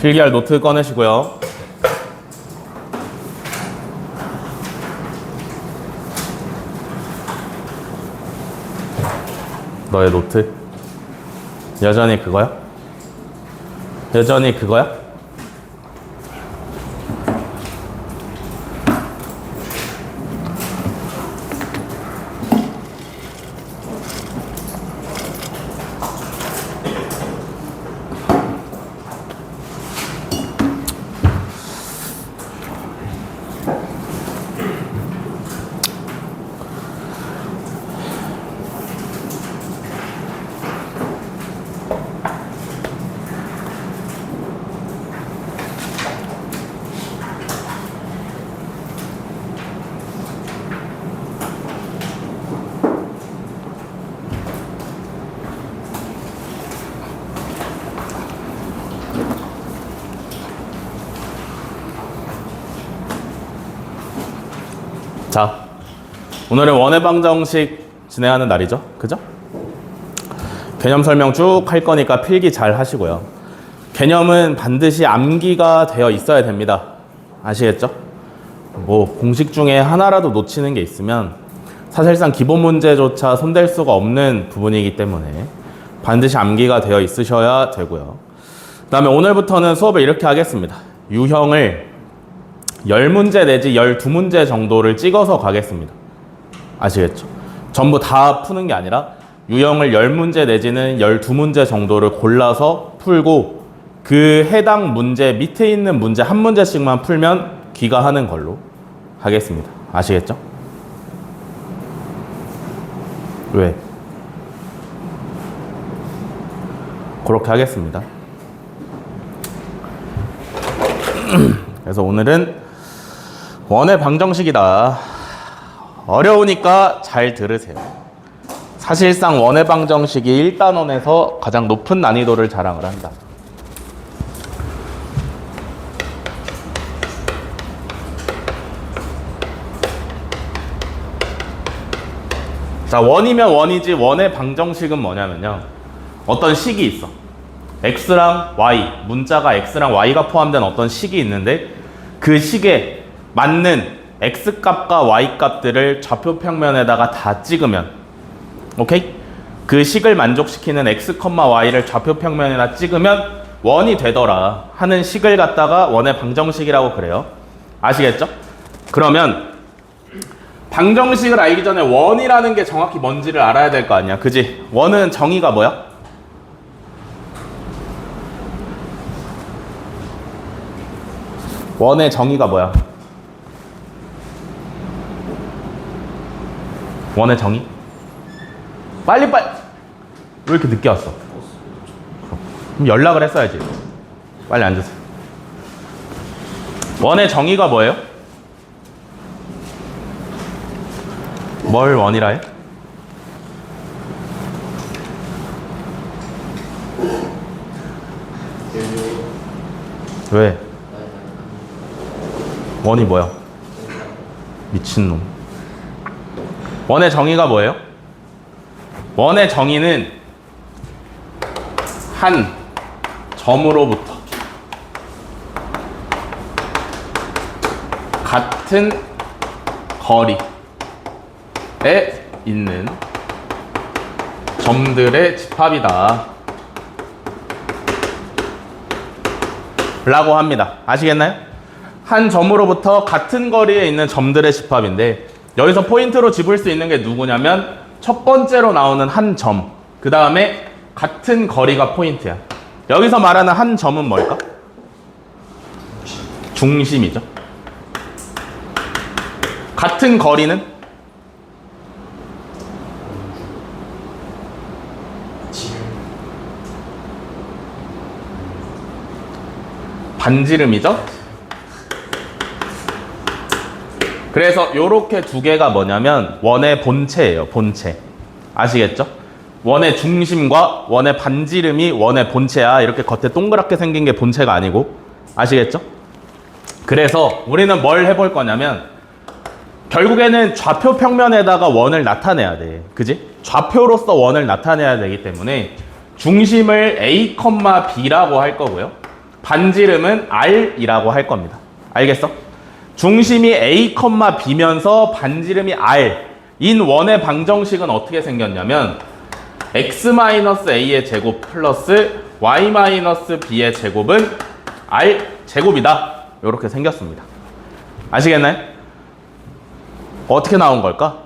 필기할 노트 꺼내시고요. 너의 노트 여전히 그거야? 여전히 그거야? 자, 오늘은 원의 방정식 진행하는 날이죠. 그죠? 개념 설명 쭉 할 거니까 필기 잘 하시고요. 개념은 반드시 암기가 되어 있어야 됩니다. 아시겠죠? 뭐 공식 중에 하나라도 놓치는 게 있으면 사실상 기본 문제조차 손댈 수가 없는 부분이기 때문에 반드시 암기가 되어 있으셔야 되고요. 그 다음에 오늘부터는 수업을 이렇게 하겠습니다. 유형을 10문제 내지 12문제 정도를 찍어서 가겠습니다. 아시겠죠? 전부 다 푸는 게 아니라 유형을 10문제 내지는 12문제 정도를 골라서 풀고 그 해당 문제 밑에 있는 문제 한 문제씩만 풀면 귀가하는 걸로 하겠습니다. 아시겠죠? 왜? 그렇게 하겠습니다. 그래서 오늘은 원의 방정식이다. 어려우니까 잘 들으세요. 사실상 원의 방정식이 1단원에서 가장 높은 난이도를 자랑을 한다. 자, 원이면 원이지 원의 방정식은 뭐냐면요. 어떤 식이 있어. x랑 y, 문자가 x랑 y가 포함된 어떤 식이 있는데 그 식에 맞는 x값과 y값들을 좌표평면에다가 다 찍으면 오케이? 그 식을 만족시키는 x, y를 좌표평면에다 찍으면 원이 되더라 하는 식을 갖다가 원의 방정식이라고 그래요. 아시겠죠? 그러면 방정식을 알기 전에 원이라는 게 정확히 뭔지를 알아야 될 거 아니야. 그지? 원은 정의가 뭐야? 원의 정의가 뭐야? 원의 정의? 빨리! 왜 이렇게 늦게 왔어? 그럼 연락을 했어야지. 빨리 앉으세요. 원의 정의가 뭐예요? 뭘 원이라 해? 왜? 원이 뭐야? 미친놈. 원의 정의가 뭐예요? 원의 정의는 한 점으로부터 같은 거리에 있는 점들의 집합이다 라고 합니다. 아시겠나요? 한 점으로부터 같은 거리에 있는 점들의 집합인데 여기서 포인트로 집을 수 있는 게 누구냐면 첫 번째로 나오는 한 점, 그 다음에 같은 거리가 포인트야. 여기서 말하는 한 점은 뭘까? 중심이죠. 같은 거리는? 반지름이죠. 그래서 요렇게 두 개가 뭐냐면 원의 본체예요. 본체. 아시겠죠? 원의 중심과 원의 반지름이 원의 본체야. 이렇게 겉에 동그랗게 생긴 게 본체가 아니고. 아시겠죠? 그래서 우리는 뭘 해볼 거냐면 결국에는 좌표 평면에다가 원을 나타내야 돼. 그지? 좌표로서 원을 나타내야 되기 때문에 중심을 A, B라고 할 거고요. 반지름은 R이라고 할 겁니다. 알겠어? 중심이 A, B면서 반지름이 R인 원의 방정식은 어떻게 생겼냐면 x-a의 제곱 플러스 y-b의 제곱은 R 제곱이다. 이렇게 생겼습니다. 아시겠나요? 어떻게 나온 걸까?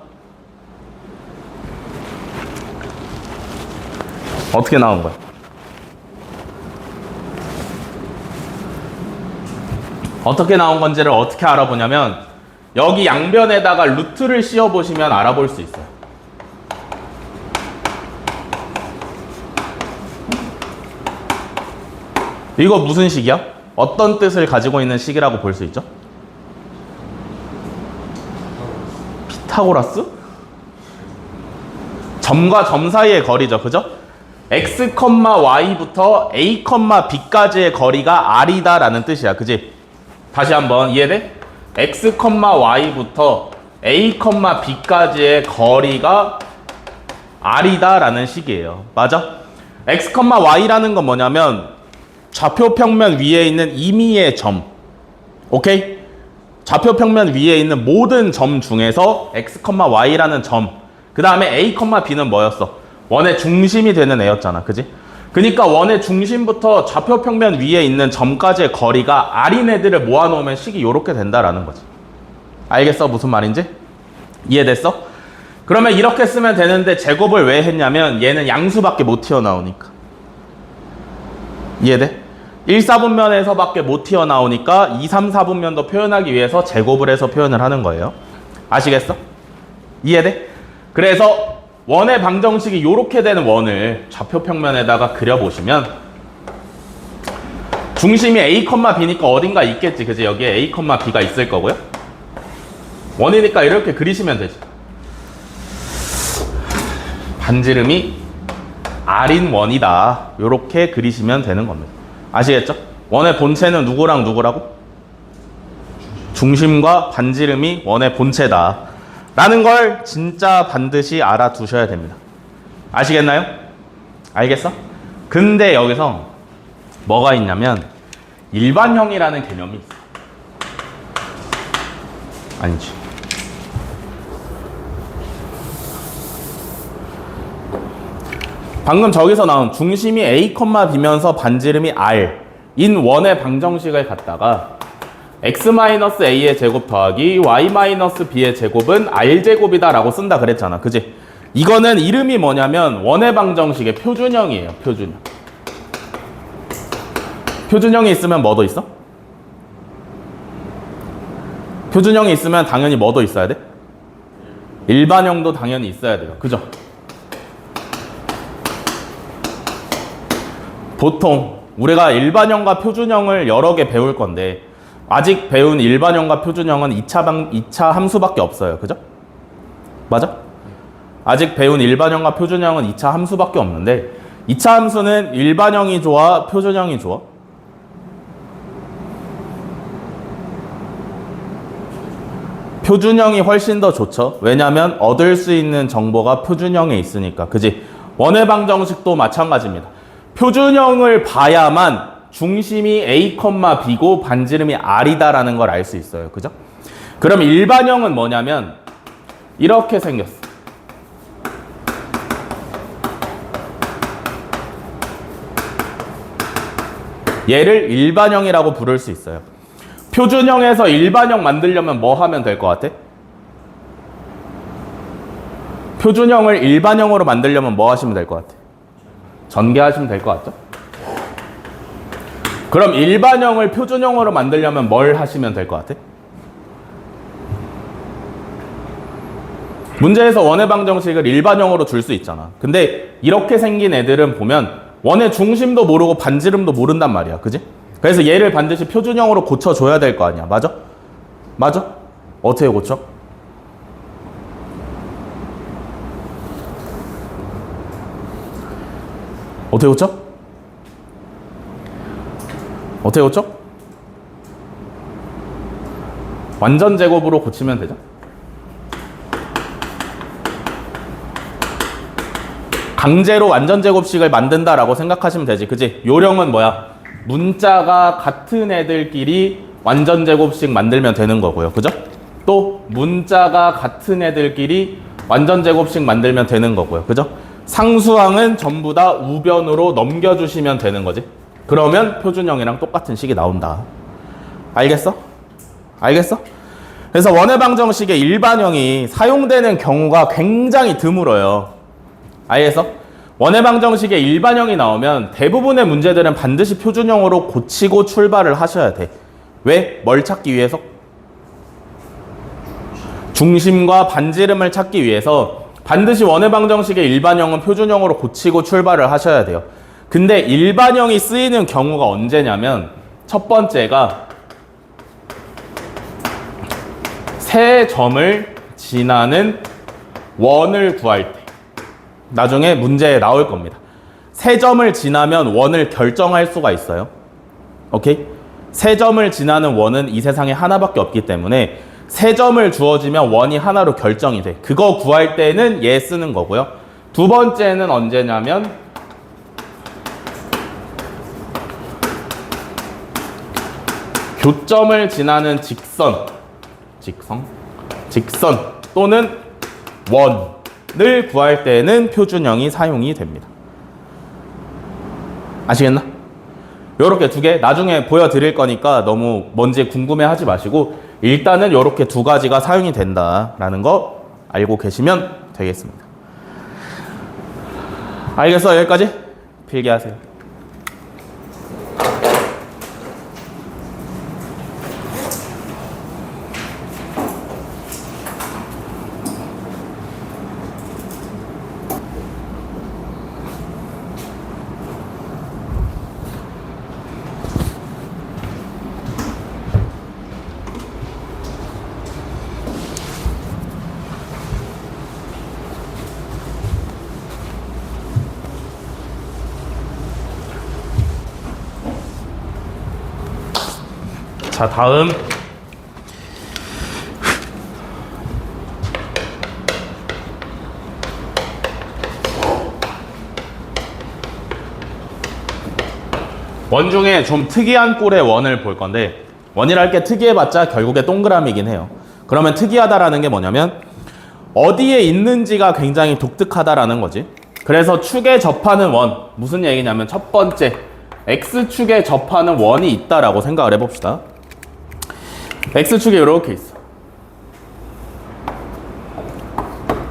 어떻게 나온 거야? 어떻게 나온 건지를 어떻게 알아보냐면 여기 양변에다가 루트를 씌워보시면 알아볼 수 있어요. 이거 무슨 식이야? 어떤 뜻을 가지고 있는 식이라고 볼 수 있죠? 피타고라스? 점과 점 사이의 거리죠. 그죠? x, y부터 a, b까지의 거리가 r이다 라는 뜻이야. 그지? 다시 한번 이해돼? x, y부터 a, b까지의 거리가 r이다 라는 식이에요. 맞아? x, y라는 건 뭐냐면 좌표 평면 위에 있는 임의의 점. 오케이? 좌표 평면 위에 있는 모든 점 중에서 x, y라는 점. 그 다음에 a, b는 뭐였어? 원의 중심이 되는 애였잖아. 그지? 그러니까 원의 중심부터 좌표 평면 위에 있는 점까지의 거리가 r인 애들을 모아놓으면 식이 이렇게 된다라는 거지. 알겠어? 무슨 말인지? 이해됐어? 그러면 이렇게 쓰면 되는데 제곱을 왜 했냐면 얘는 양수밖에 못 튀어나오니까. 이해돼? 1, 4분면에서밖에 못 튀어나오니까 2, 3, 4분면도 표현하기 위해서 제곱을 해서 표현을 하는 거예요. 아시겠어? 이해돼? 그래서 원의 방정식이 이렇게 되는 원을 좌표 평면에다가 그려보시면 중심이 A, B니까 어딘가 있겠지. 그지? 여기에 A, B가 있을 거고요. 원이니까 이렇게 그리시면 되지. 반지름이 R인 원이다. 이렇게 그리시면 되는 겁니다. 아시겠죠? 원의 본체는 누구랑 누구라고? 중심과 반지름이 원의 본체다. 라는 걸 진짜 반드시 알아두셔야 됩니다. 아시겠나요? 알겠어? 근데 여기서 뭐가 있냐면 일반형이라는 개념이 있어. 아니지. 방금 저기서 나온 중심이 A, B면서 반지름이 R인 원의 방정식을 갖다가 x-a의 제곱 더하기 y-b의 제곱은 r제곱이다 라고 쓴다 그랬잖아. 그지? 이거는 이름이 뭐냐면 원의 방정식의 표준형이에요. 표준형. 표준형이 있으면 뭐도 있어? 표준형이 있으면 당연히 뭐도 있어야 돼? 일반형도 당연히 있어야 돼요. 그죠? 보통 우리가 일반형과 표준형을 여러 개 배울 건데 아직 배운 일반형과 표준형은 2차 함수밖에 없어요. 그죠? 맞아? 아직 배운 일반형과 표준형은 2차 함수밖에 없는데 2차 함수는 일반형이 좋아? 표준형이 좋아? 표준형이 훨씬 더 좋죠. 왜냐하면 얻을 수 있는 정보가 표준형에 있으니까. 그지? 원의 방정식도 마찬가지입니다. 표준형을 봐야만 중심이 A, B고 반지름이 R이다라는 걸 알 수 있어요. 그죠? 그럼 일반형은 뭐냐면 이렇게 생겼어. 얘를 일반형이라고 부를 수 있어요. 표준형에서 일반형 만들려면 뭐 하면 될 것 같아? 표준형을 일반형으로 만들려면 뭐 하시면 될 것 같아? 전개하시면 될 것 같죠? 그럼 일반형을 표준형으로 만들려면 뭘 하시면 될 것 같아? 문제에서 원의 방정식을 일반형으로 줄 수 있잖아. 근데 이렇게 생긴 애들은 보면 원의 중심도 모르고 반지름도 모른단 말이야. 그지? 그래서 얘를 반드시 표준형으로 고쳐줘야 될 거 아니야. 맞아? 맞아? 어떻게 고쳐? 어떻게 고쳐? 어떻게 고쳐? 완전 제곱으로 고치면 되죠. 강제로 완전 제곱식을 만든다라고 생각하시면 되지. 그지? 요령은 뭐야? 문자가 같은 애들끼리 완전 제곱식 만들면 되는 거고요. 그죠? 또 문자가 같은 애들끼리 완전 제곱식 만들면 되는 거고요. 그죠? 상수항은 전부 다 우변으로 넘겨주시면 되는 거지. 그러면 표준형이랑 똑같은 식이 나온다. 알겠어? 알겠어? 그래서 원의 방정식의 일반형이 사용되는 경우가 굉장히 드물어요. 알겠어? 원의 방정식의 일반형이 나오면 대부분의 문제들은 반드시 표준형으로 고치고 출발을 하셔야 돼. 왜? 뭘 찾기 위해서? 중심과 반지름을 찾기 위해서 반드시 원의 방정식의 일반형은 표준형으로 고치고 출발을 하셔야 돼요. 근데 일반형이 쓰이는 경우가 언제냐면 첫 번째가 세 점을 지나는 원을 구할 때. 나중에 문제에 나올 겁니다. 세 점을 지나면 원을 결정할 수가 있어요. 오케이? 세 점을 지나는 원은 이 세상에 하나밖에 없기 때문에 세 점을 주어지면 원이 하나로 결정이 돼. 그거 구할 때는 얘 쓰는 거고요. 두 번째는 언제냐면 교점을 지나는 직선 또는 원을 구할 때는 표준형이 사용이 됩니다. 아시겠나? 요렇게 두 개 나중에 보여드릴 거니까 너무 뭔지 궁금해하지 마시고 일단은 요렇게 두 가지가 사용이 된다라는 거 알고 계시면 되겠습니다. 알겠어? 여기까지? 필기하세요. 자, 다음 원 중에 좀 특이한 꼴의 원을 볼 건데 원이랄 게 특이해봤자 결국에 동그라미긴 해요. 그러면 특이하다라는 게 뭐냐면 어디에 있는지가 굉장히 독특하다라는 거지. 그래서 축에 접하는 원 무슨 얘기냐면 첫 번째 X축에 접하는 원이 있다라고 생각을 해봅시다. X축에 이렇게 있어.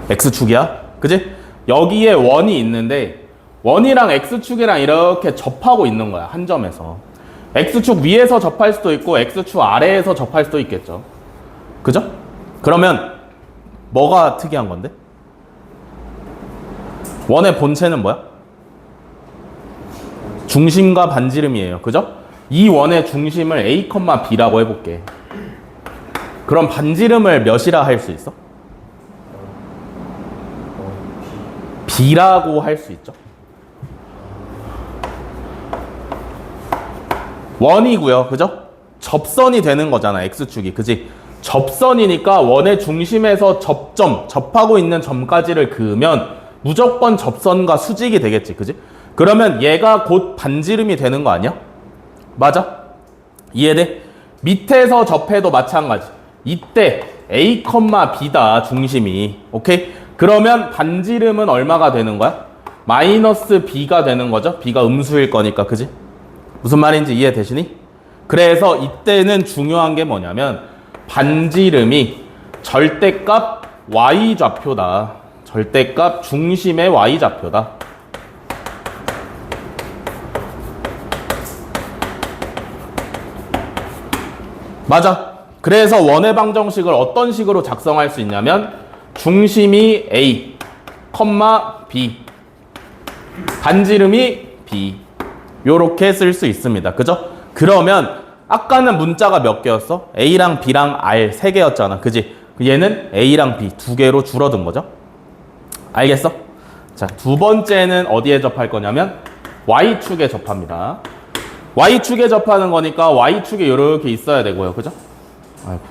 X축이야? 그지? 여기에 원이 있는데 원이랑 X축이랑 이렇게 접하고 있는 거야. 한 점에서. X축 위에서 접할 수도 있고 X축 아래에서 접할 수도 있겠죠. 그죠? 그러면 뭐가 특이한 건데? 원의 본체는 뭐야? 중심과 반지름이에요. 그죠? 이 원의 중심을 A, B라고 해볼게. 그럼 반지름을 몇이라 할 수 있어? B라고 할 수 있죠. 원이고요. 그죠? 접선이 되는 거잖아. X축이. 그지? 접선이니까 원의 중심에서 접하고 있는 점까지를 그으면 무조건 접선과 수직이 되겠지. 그지? 그러면 얘가 곧 반지름이 되는 거 아니야? 맞아? 이해돼? 밑에서 접해도 마찬가지. 이때 A, B다 중심이. 오케이? 그러면 반지름은 얼마가 되는 거야? 마이너스 B가 되는 거죠. B가 음수일 거니까. 그지? 무슨 말인지 이해되시니? 그래서 이때는 중요한 게 뭐냐면 반지름이 절대값 Y좌표다. 절대값 중심의 Y좌표다. 맞아. 그래서 원의 방정식을 어떤 식으로 작성할 수 있냐면 중심이 A, B, 반지름이 B 요렇게 쓸 수 있습니다. 그죠? 그러면 아까는 문자가 몇 개였어? A랑 B랑 R 3개였잖아. 그지? 얘는 A랑 B 2개로 줄어든 거죠? 알겠어? 자, 두 번째는 어디에 접할 거냐면 Y축에 접합니다. Y축에 접하는 거니까 Y축에 이렇게 있어야 되고요. 그죠? 아이고.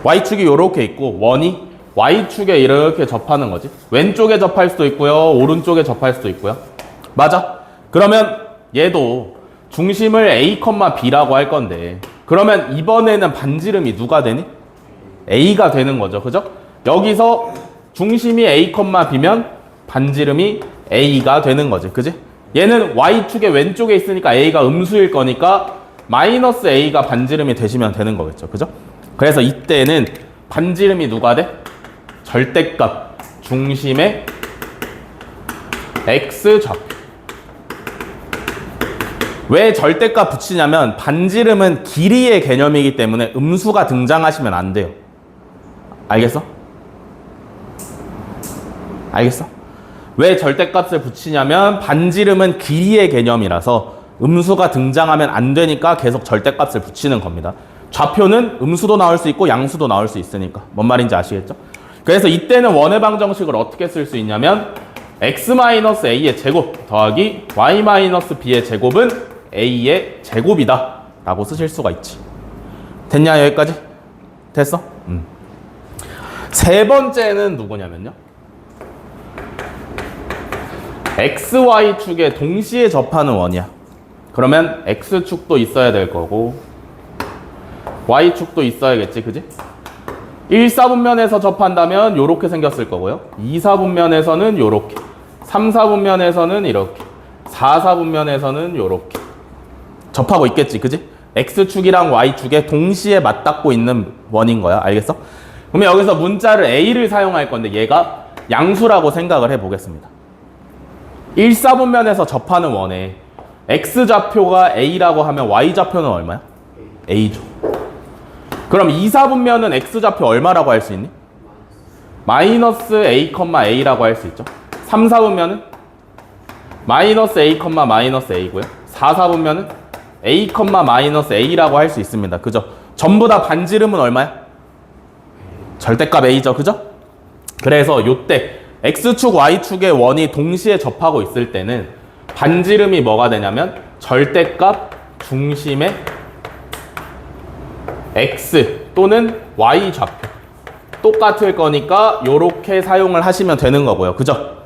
Y축이 이렇게 있고 원이 y축에 이렇게 접하는 거지. 왼쪽에 접할 수도 있고요. 오른쪽에 접할 수도 있고요. 맞아? 그러면 얘도 중심을 A, B라고 할 건데 그러면 이번에는 반지름이 누가 되니? A가 되는 거죠. 그죠? 여기서 중심이 A, B면 반지름이 A가 되는 거지. 그지? 얘는 Y축의 왼쪽에 있으니까 A가 음수일 거니까 마이너스 A가 반지름이 되시면 되는 거겠죠. 그죠? 그래서 이때는 반지름이 누가 돼? 절대값 중심의 X좌표. 왜 절대값 붙이냐면 반지름은 길이의 개념이기 때문에 음수가 등장하시면 안 돼요. 알겠어? 알겠어? 왜 절대값을 붙이냐면 반지름은 길이의 개념이라서 음수가 등장하면 안 되니까 계속 절대값을 붙이는 겁니다. 좌표는 음수도 나올 수 있고 양수도 나올 수 있으니까. 뭔 말인지 아시겠죠? 그래서 이때는 원의 방정식을 어떻게 쓸 수 있냐면 x-a의 제곱 더하기 y-b의 제곱은 a의 제곱이다 라고 쓰실 수가 있지. 됐냐 여기까지? 됐어? 세 번째는 누구냐면요 xy축에 동시에 접하는 원이야. 그러면 x축도 있어야 될 거고 y축도 있어야겠지. 그지? 1, 4분면에서 접한다면 요렇게 생겼을 거고요. 2, 4분면에서는 요렇게 3, 4분면에서는 이렇게 4, 4분면에서는 요렇게 접하고 있겠지. 그지? x축이랑 y축에 동시에 맞닿고 있는 원인 거야. 알겠어? 그러면 여기서 문자를 a를 사용할 건데 얘가 양수라고 생각을 해보겠습니다. 1, 4분면에서 접하는 원에 x좌표가 a라고 하면 y좌표는 얼마야? a죠. 그럼 2, 4분면은 x좌표 얼마라고 할 수 있니? 마이너스 a, a라고 할 수 있죠. 3, 4분면은 마이너스 a, 마이너스 a고요. 4, 4분면은 a, 마이너스 a라고 할 수 있습니다. 그죠? 전부 다 반지름은 얼마야? 절대값 a죠. 그죠? 그래서 요때 x축, y축의 원이 동시에 접하고 있을 때는 반지름이 뭐가 되냐면 절대값 중심의 x 또는 y 좌표 똑같을 거니까 요렇게 사용을 하시면 되는 거고요. 그죠?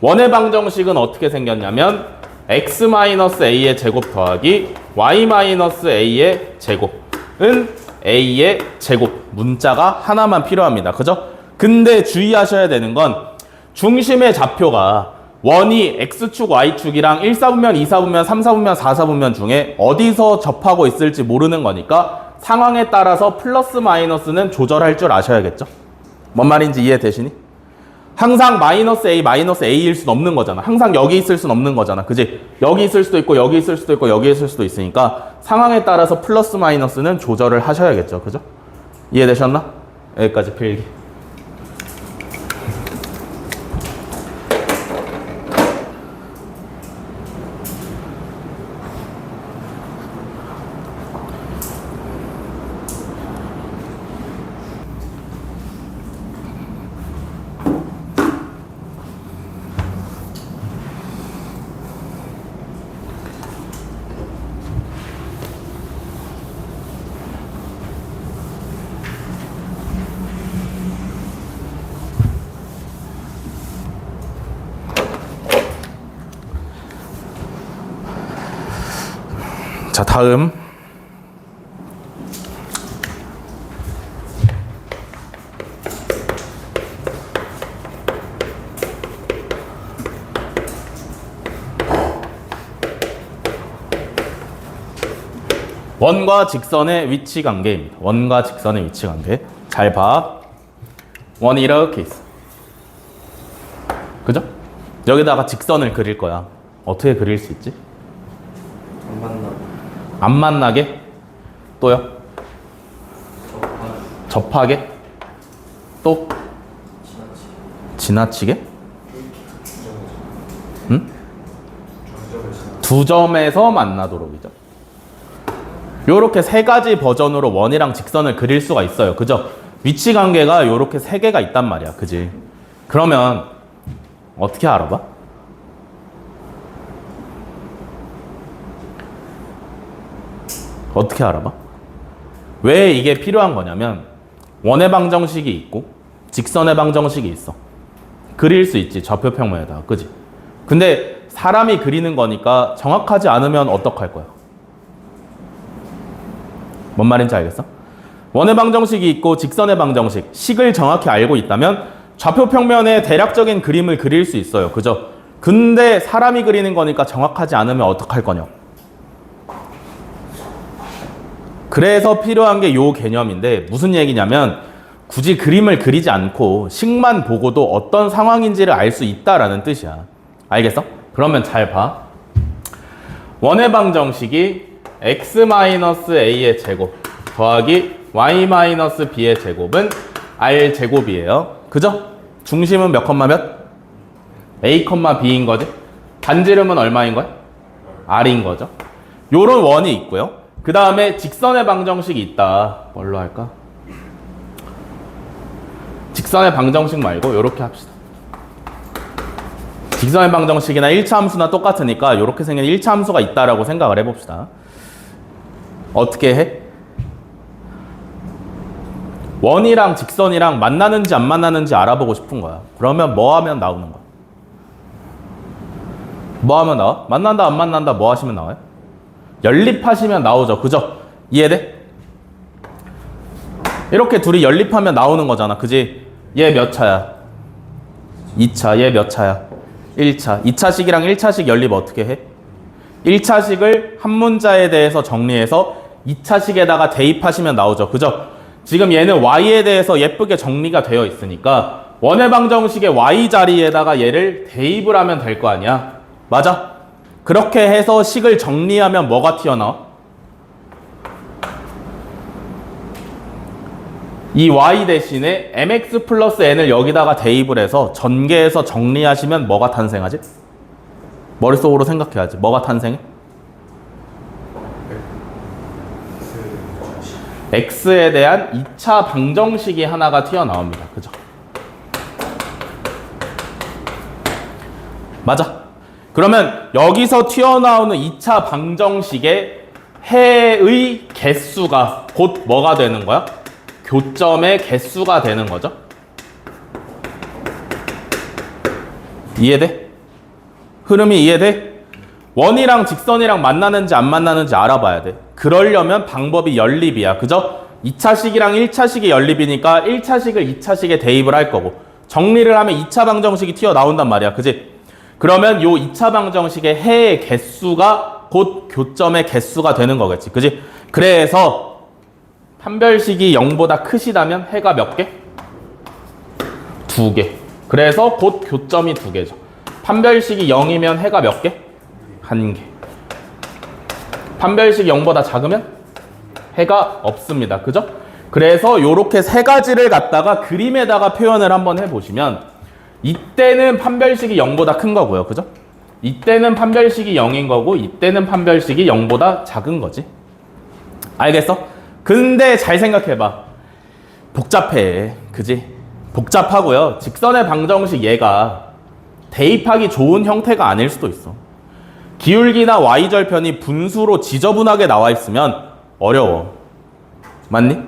원의 방정식은 어떻게 생겼냐면 x-a의 제곱 더하기 y-a의 제곱은 a의 제곱. 문자가 하나만 필요합니다. 그죠? 근데 주의하셔야 되는 건 중심의 좌표가 원이 x축, y축이랑 1, 4분면, 2, 4분면, 3, 4분면, 4, 4분면 중에 어디서 접하고 있을지 모르는 거니까 상황에 따라서 플러스 마이너스는 조절할 줄 아셔야겠죠? 뭔 말인지 이해되시니? 항상 마이너스 A, 마이너스 A일 수는 없는 거잖아. 항상 여기 있을 수는 없는 거잖아. 그지? 여기 있을 수도 있고 여기 있을 수도 있고 여기 있을 수도 있으니까 상황에 따라서 플러스 마이너스는 조절을 하셔야겠죠. 그죠? 이해되셨나? 여기까지 필기. 자, 다음 원과 직선의 위치 관계입니다. 원과 직선의 위치 관계. 잘 봐. 원이 이렇게 있어. 그죠? 여기다가 직선을 그릴 거야. 어떻게 그릴 수 있지? 안 만나게? 또요? 접하게? 또? 지나치게? 응? 두 점에서 만나도록이죠. 요렇게 세 가지 버전으로 원이랑 직선을 그릴 수가 있어요. 그죠? 위치 관계가 요렇게 세 개가 있단 말이야. 그지? 그러면 어떻게 알아봐? 어떻게 알아봐? 왜 이게 필요한 거냐면 원의 방정식이 있고 직선의 방정식이 있어. 그릴 수 있지, 좌표평면에다가, 그지? 근데 사람이 그리는 거니까 정확하지 않으면 어떡할 거야? 뭔 말인지 알겠어? 원의 방정식이 있고 직선의 방정식, 식을 정확히 알고 있다면 좌표평면에 대략적인 그림을 그릴 수 있어요. 그죠? 근데 사람이 그리는 거니까 정확하지 않으면 어떡할 거냐? 그래서 필요한 게 요 개념인데 무슨 얘기냐면 굳이 그림을 그리지 않고 식만 보고도 어떤 상황인지를 알 수 있다라는 뜻이야. 알겠어? 그러면 잘 봐. 원의 방정식이 x-a의 제곱 더하기 y-b의 제곱은 r 제곱이에요. 그죠? 중심은 몇 컴마 몇? a, b인 거지? 반지름은 얼마인 거야? r인 거죠. 요런 원이 있고요. 그 다음에 직선의 방정식이 있다. 뭘로 할까? 직선의 방정식 말고 요렇게 합시다. 직선의 방정식이나 1차 함수나 똑같으니까 요렇게 생긴 1차 함수가 있다라고 생각을 해봅시다. 어떻게 해? 원이랑 직선이랑 만나는지 안 만나는지 알아보고 싶은 거야. 그러면 뭐 하면 나오는 거야? 뭐 하면 나와? 만난다 안 만난다 뭐 하시면 나와요? 연립하시면 나오죠. 그죠? 이해돼? 이렇게 둘이 연립하면 나오는 거잖아. 그지? 얘 몇 차야? 2차. 얘 몇 차야? 1차. 2차식이랑 1차식 연립 어떻게 해? 1차식을 한 문자에 대해서 정리해서 2차식에다가 대입하시면 나오죠. 그죠? 지금 얘는 y에 대해서 예쁘게 정리가 되어 있으니까 원의 방정식의 y 자리에다가 얘를 대입을 하면 될 거 아니야. 맞아? 그렇게 해서 식을 정리하면 뭐가 튀어나와? 이 y 대신에 mx 플러스 n을 여기다가 대입을 해서 전개해서 정리하시면 뭐가 탄생하지? 머릿속으로 생각해야지. 뭐가 탄생해? x에 대한 2차 방정식이 하나가 튀어나옵니다. 그죠? 맞아. 그러면 여기서 튀어나오는 2차 방정식의 해의 개수가 곧 뭐가 되는 거야? 교점의 개수가 되는 거죠. 이해돼? 흐름이 이해돼? 원이랑 직선이랑 만나는지 안 만나는지 알아봐야 돼. 그러려면 방법이 연립이야. 그죠? 2차식이랑 1차식이 연립이니까 1차식을 2차식에 대입을 할 거고 정리를 하면 2차 방정식이 튀어나온단 말이야. 그지? 그러면 요 2차 방정식의 해의 개수가 곧 교점의 개수가 되는 거겠지. 그지? 그래서 판별식이 0보다 크시다면 해가 몇 개? 2개. 그래서 곧 교점이 2개죠. 판별식이 0이면 해가 몇 개? 1개. 판별식이 0보다 작으면 해가 없습니다. 그죠? 그래서 요렇게 세 가지를 갖다가 그림에다가 표현을 한번 해보시면 이때는 판별식이 0보다 큰 거고요. 그죠? 이때는 판별식이 0인 거고 이때는 판별식이 0보다 작은 거지. 알겠어? 근데 잘 생각해봐. 복잡해. 그지? 복잡하고요. 직선의 방정식 얘가 대입하기 좋은 형태가 아닐 수도 있어. 기울기나 y절편이 분수로 지저분하게 나와 있으면 어려워. 맞니?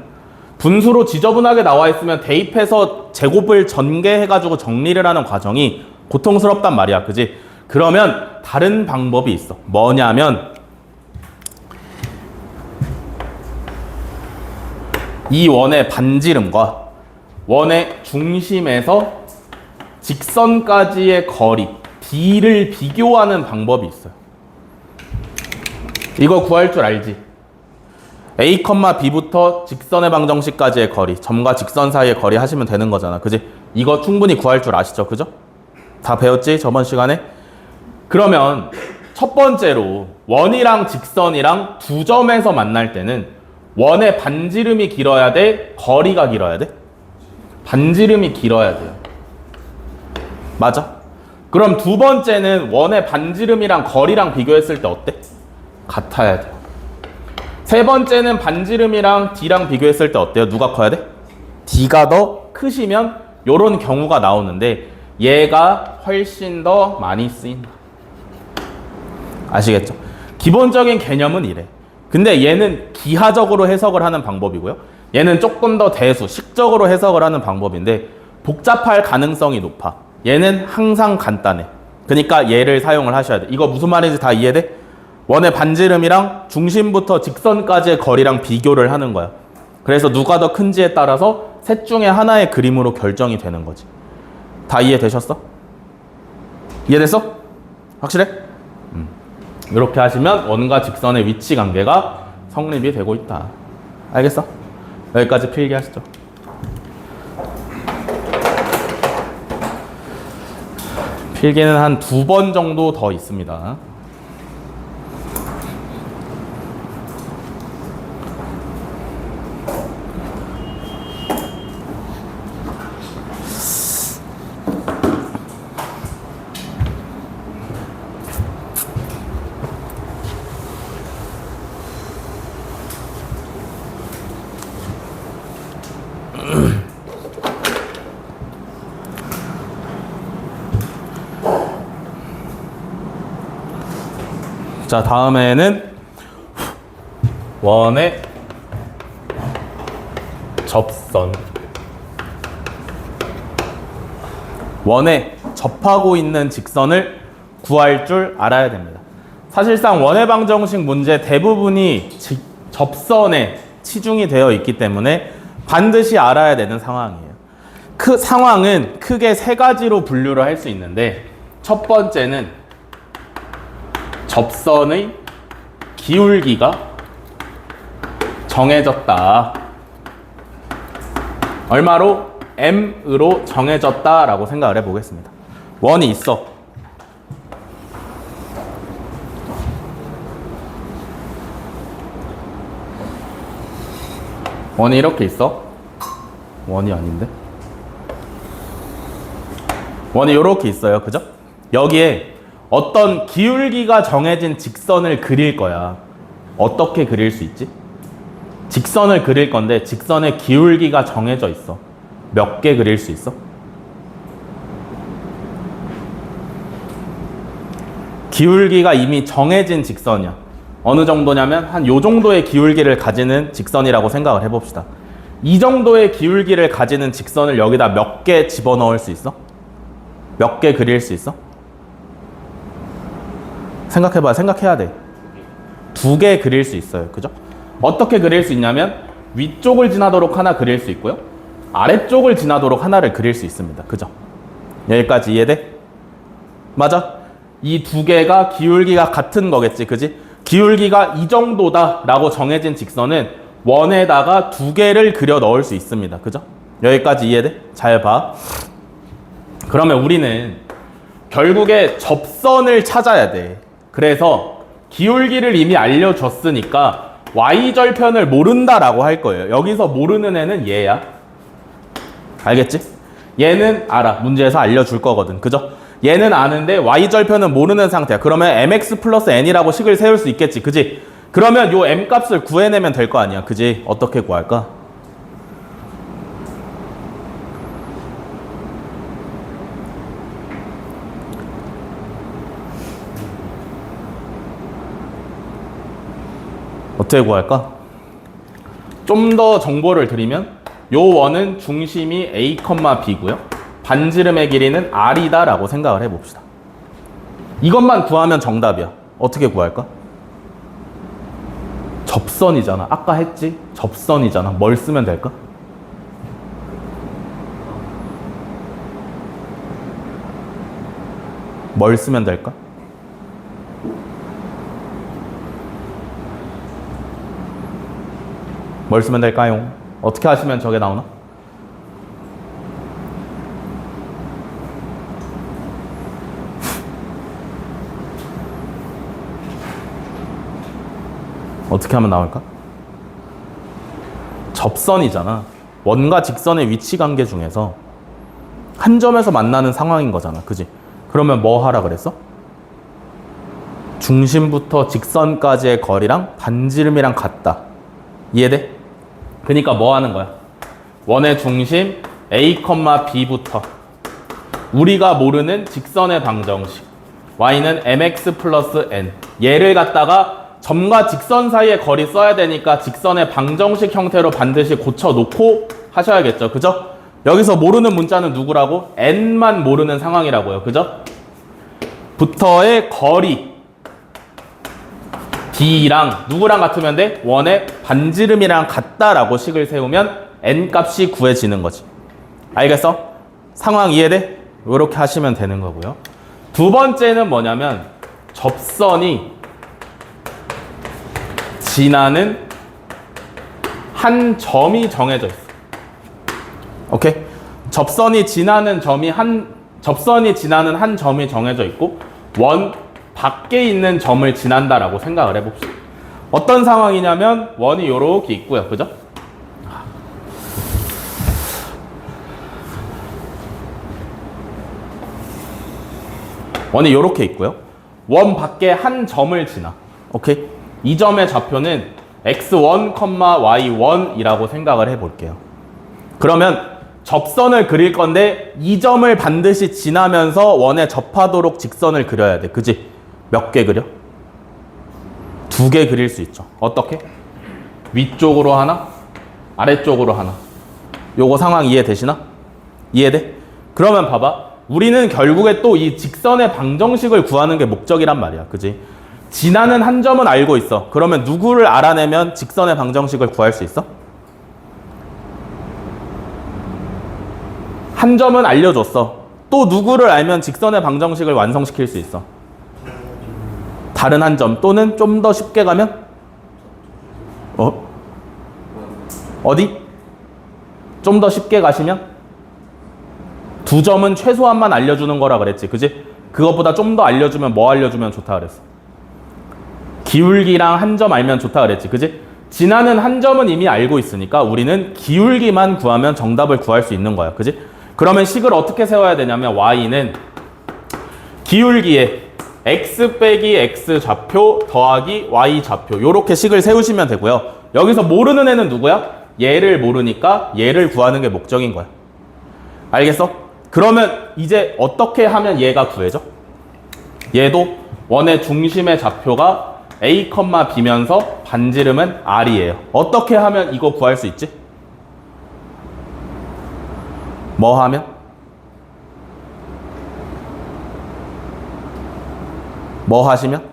분수로 지저분하게 나와 있으면 대입해서 제곱을 전개해가지고 정리를 하는 과정이 고통스럽단 말이야. 그지? 그러면 다른 방법이 있어. 뭐냐면 이 원의 반지름과 원의 중심에서 직선까지의 거리 D를 비교하는 방법이 있어요. 이거 구할 줄 알지? A, B부터 직선의 방정식까지의 거리, 점과 직선 사이의 거리 하시면 되는 거잖아. 그지? 이거 충분히 구할 줄 아시죠? 그죠? 다 배웠지? 저번 시간에? 그러면 첫 번째로 원이랑 직선이랑 두 점에서 만날 때는 원의 반지름이 길어야 돼? 거리가 길어야 돼? 반지름이 길어야 돼요. 맞아? 그럼 두 번째는 원의 반지름이랑 거리랑 비교했을 때 어때? 같아야 돼요. 세 번째는 반지름이랑 D랑 비교했을 때 어때요? 누가 커야 돼? D가 더 크시면 이런 경우가 나오는데 얘가 훨씬 더 많이 쓰인다. 아시겠죠? 기본적인 개념은 이래. 근데 얘는 기하적으로 해석을 하는 방법이고요. 얘는 조금 더 대수, 식적으로 해석을 하는 방법인데 복잡할 가능성이 높아. 얘는 항상 간단해. 그러니까 얘를 사용을 하셔야 돼. 이거 무슨 말인지 다 이해돼? 원의 반지름이랑 중심부터 직선까지의 거리랑 비교를 하는 거야. 그래서 누가 더 큰지에 따라서 셋 중에 하나의 그림으로 결정이 되는 거지. 다 이해되셨어? 이해됐어? 확실해? 이렇게 하시면 원과 직선의 위치 관계가 성립이 되고 있다. 알겠어? 여기까지 필기하시죠. 필기는 한 2번 정도 더 있습니다. 자, 다음에는 원의 접선. 원에 접하고 있는 직선을 구할 줄 알아야 됩니다. 사실상 원의 방정식 문제 대부분이 접선에 치중이 되어 있기 때문에 반드시 알아야 되는 상황이에요. 그 상황은 크게 3가지로 분류를 할 수 있는데, 첫 번째는 접선의 기울기가 정해졌다. 얼마로? m으로 정해졌다라고 생각을 해보겠습니다. 원이 있어. 원이 이렇게 있어. 원이 아닌데? 원이 이렇게 있어요. 그죠? 여기에 어떤 기울기가 정해진 직선을 그릴 거야. 어떻게 그릴 수 있지? 직선을 그릴 건데 직선의 기울기가 정해져 있어. 몇 개 그릴 수 있어? 기울기가 이미 정해진 직선이야. 어느 정도냐면 한 요 정도의 기울기를 가지는 직선이라고 생각을 해봅시다. 이 정도의 기울기를 가지는 직선을 여기다 몇 개 집어넣을 수 있어? 몇 개 그릴 수 있어? 생각해봐. 생각해야 돼. 2개 그릴 수 있어요. 그죠? 어떻게 그릴 수 있냐면 위쪽을 지나도록 하나 그릴 수 있고요. 아래쪽을 지나도록 하나를 그릴 수 있습니다. 그죠? 여기까지 이해돼? 맞아? 이 2개가 기울기가 같은 거겠지. 그지? 기울기가 이 정도다 라고 정해진 직선은 원에다가 2개를 그려 넣을 수 있습니다. 그죠? 여기까지 이해돼? 잘 봐. 그러면 우리는 결국에 접선을 찾아야 돼. 그래서 기울기를 이미 알려줬으니까 y절편을 모른다라고 할 거예요. 여기서 모르는 애는 얘야. 알겠지? 얘는 알아. 문제에서 알려줄 거거든. 그죠? 얘는 아는데 y절편은 모르는 상태야. 그러면 mx 플러스 n이라고 식을 세울 수 있겠지. 그지? 그러면 요 m 값을 구해내면 될 거 아니야. 그지? 어떻게 구할까? 어떻게 구할까? 좀 더 정보를 드리면 요 원은 중심이 A, B고요. 반지름의 길이는 R이다 라고 생각을 해봅시다. 이것만 구하면 정답이야. 어떻게 구할까? 접선이잖아. 아까 했지? 접선이잖아. 뭘 쓰면 될까? 뭘 쓰면 될까? 뭘 쓰면 될까요? 어떻게 하시면 저게 나오나? 어떻게 하면 나올까? 접선이잖아. 원과 직선의 위치 관계 중에서 한 점에서 만나는 상황인 거잖아. 그지? 그러면 뭐 하라 그랬어? 중심부터 직선까지의 거리랑 반지름이랑 같다. 이해돼? 그러니까 뭐 하는 거야? 원의 중심 A, B부터 우리가 모르는 직선의 방정식 y는 mx 플러스 n, 얘를 갖다가 점과 직선 사이의 거리 써야 되니까 직선의 방정식 형태로 반드시 고쳐놓고 하셔야겠죠. 그죠? 여기서 모르는 문자는 누구라고? n만 모르는 상황이라고요. 그죠? 부터의 거리 d랑 누구랑 같으면 돼? 원의 반지름이랑 같다라고 식을 세우면 n 값이 구해지는 거지. 알겠어? 상황 이해돼? 이렇게 하시면 되는 거고요. 두 번째는 뭐냐면 접선이 지나는 한 점이 정해져 있어. 오케이? 접선이 지나는 한 점이 정해져 있고 원 밖에 있는 점을 지난다라고 생각을 해봅시다. 어떤 상황이냐면 원이 이렇게 있고요. 그죠? 원이 이렇게 있고요. 원 밖에 한 점을 지나. 오케이? 이 점의 좌표는 x1, y1이라고 생각을 해볼게요. 그러면 접선을 그릴 건데 이 점을 반드시 지나면서 원에 접하도록 직선을 그려야 돼. 그지? 몇 개 그려? 2개 그릴 수 있죠. 어떻게? 위쪽으로 하나, 아래쪽으로 하나. 요거 상황 이해되시나? 이해돼? 그러면 봐봐. 우리는 결국에 또 이 직선의 방정식을 구하는 게 목적이란 말이야. 그지? 지나는 한 점은 알고 있어. 그러면 누구를 알아내면 직선의 방정식을 구할 수 있어? 한 점은 알려줬어. 또 누구를 알면 직선의 방정식을 완성시킬 수 있어? 다른 한 점 또는 좀 더 쉽게 가면? 어디? 좀 더 쉽게 가시면? 2점은 최소한만 알려주는 거라 그랬지. 그지? 그것보다 좀 더 알려주면 뭐 알려주면 좋다 그랬어? 기울기랑 한 점 알면 좋다 그랬지. 그지? 지나는 한 점은 이미 알고 있으니까 우리는 기울기만 구하면 정답을 구할 수 있는 거야. 그지? 그러면 식을 어떻게 세워야 되냐면 y는 기울기에 x 빼기 x 좌표 더하기 y 좌표 요렇게 식을 세우시면 되고요. 여기서 모르는 애는 누구야? 얘를 모르니까 얘를 구하는 게 목적인 거야. 알겠어? 그러면 이제 어떻게 하면 얘가 구해져? 얘도 원의 중심의 좌표가 a, b면서 반지름은 r이에요. 어떻게 하면 이거 구할 수 있지? 뭐 하면? 뭐 하시면?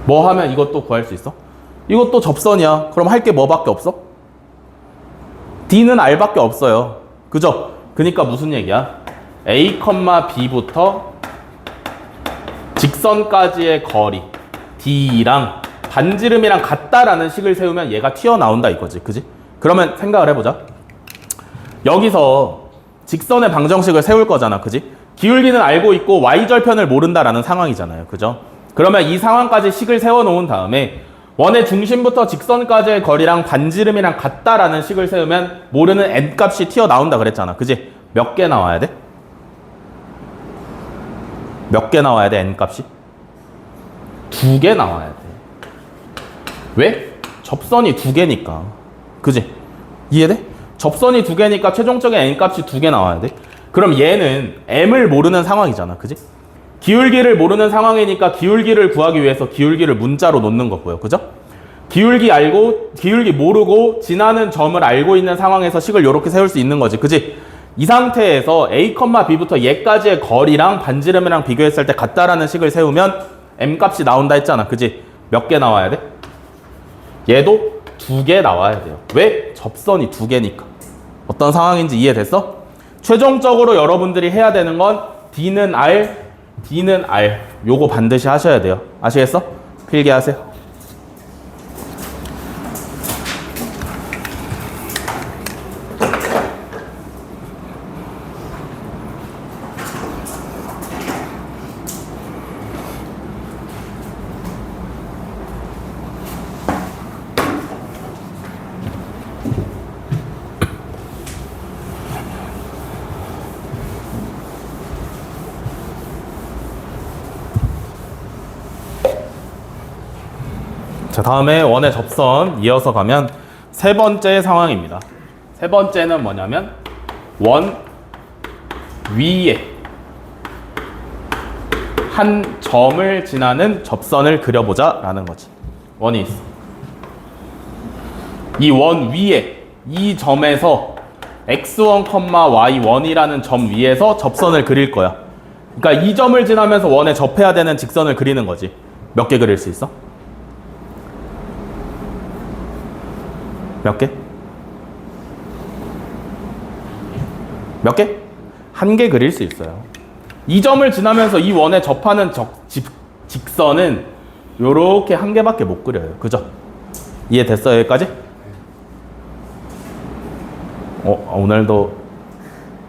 뭐 하면 이것도 구할 수 있어? 이것도 접선이야. 그럼 할 게 뭐밖에 없어? D는 R밖에 없어요. 그죠? 그러니까 무슨 얘기야? A, B부터 직선까지의 거리 D랑 반지름이랑 같다라는 식을 세우면 얘가 튀어나온다 이거지. 그지? 그러면 생각을 해보자. 여기서 직선의 방정식을 세울 거잖아. 그지? 기울기는 알고 있고 y절편을 모른다라는 상황이잖아요. 그죠? 그러면 이 상황까지 식을 세워놓은 다음에 원의 중심부터 직선까지의 거리랑 반지름이랑 같다라는 식을 세우면 모르는 n 값이 튀어나온다 그랬잖아. 그지? 몇 개 나와야 돼? 몇 개 나와야 돼, n 값이? 2개 나와야 돼. 왜? 접선이 2개니까. 그지? 이해돼? 접선이 2개니까 최종적인 n 값이 2개 나와야 돼. 그럼 얘는 m을 모르는 상황이잖아. 그지? 기울기를 모르는 상황이니까 기울기를 구하기 위해서 기울기를 문자로 놓는 거고요. 그죠? 기울기 모르고 지나는 점을 알고 있는 상황에서 식을 이렇게 세울 수 있는 거지. 그지? 이 상태에서 a, b부터 얘까지의 거리랑 반지름이랑 비교했을 때 같다라는 식을 세우면 m 값이 나온다 했잖아. 그지? 몇 개 나와야 돼? 얘도 2개 나와야 돼요. 왜? 접선이 2개니까. 어떤 상황인지 이해됐어? 최종적으로 여러분들이 해야 되는 건 D는 R, D는 R. 요거 반드시 하셔야 돼요. 아시겠어? 필기하세요. 자, 다음에 원의 접선 이어서 가면 세 번째 상황입니다. 세 번째는 뭐냐면 원 위에 한 점을 지나는 접선을 그려보자 라는 거지. 원이 있어. 이 원 위에 이 점에서 x1, y1이라는 점 위에서 접선을 그릴 거야. 그러니까 이 점을 지나면서 원에 접해야 되는 직선을 그리는 거지. 몇 개 그릴 수 있어? 몇 개? 몇 개? 한 개 그릴 수 있어요. 이 점을 지나면서 이 원에 접하는 직선은 요렇게 한 개밖에 못 그려요. 그죠? 이해됐어요? 여기까지? 오늘도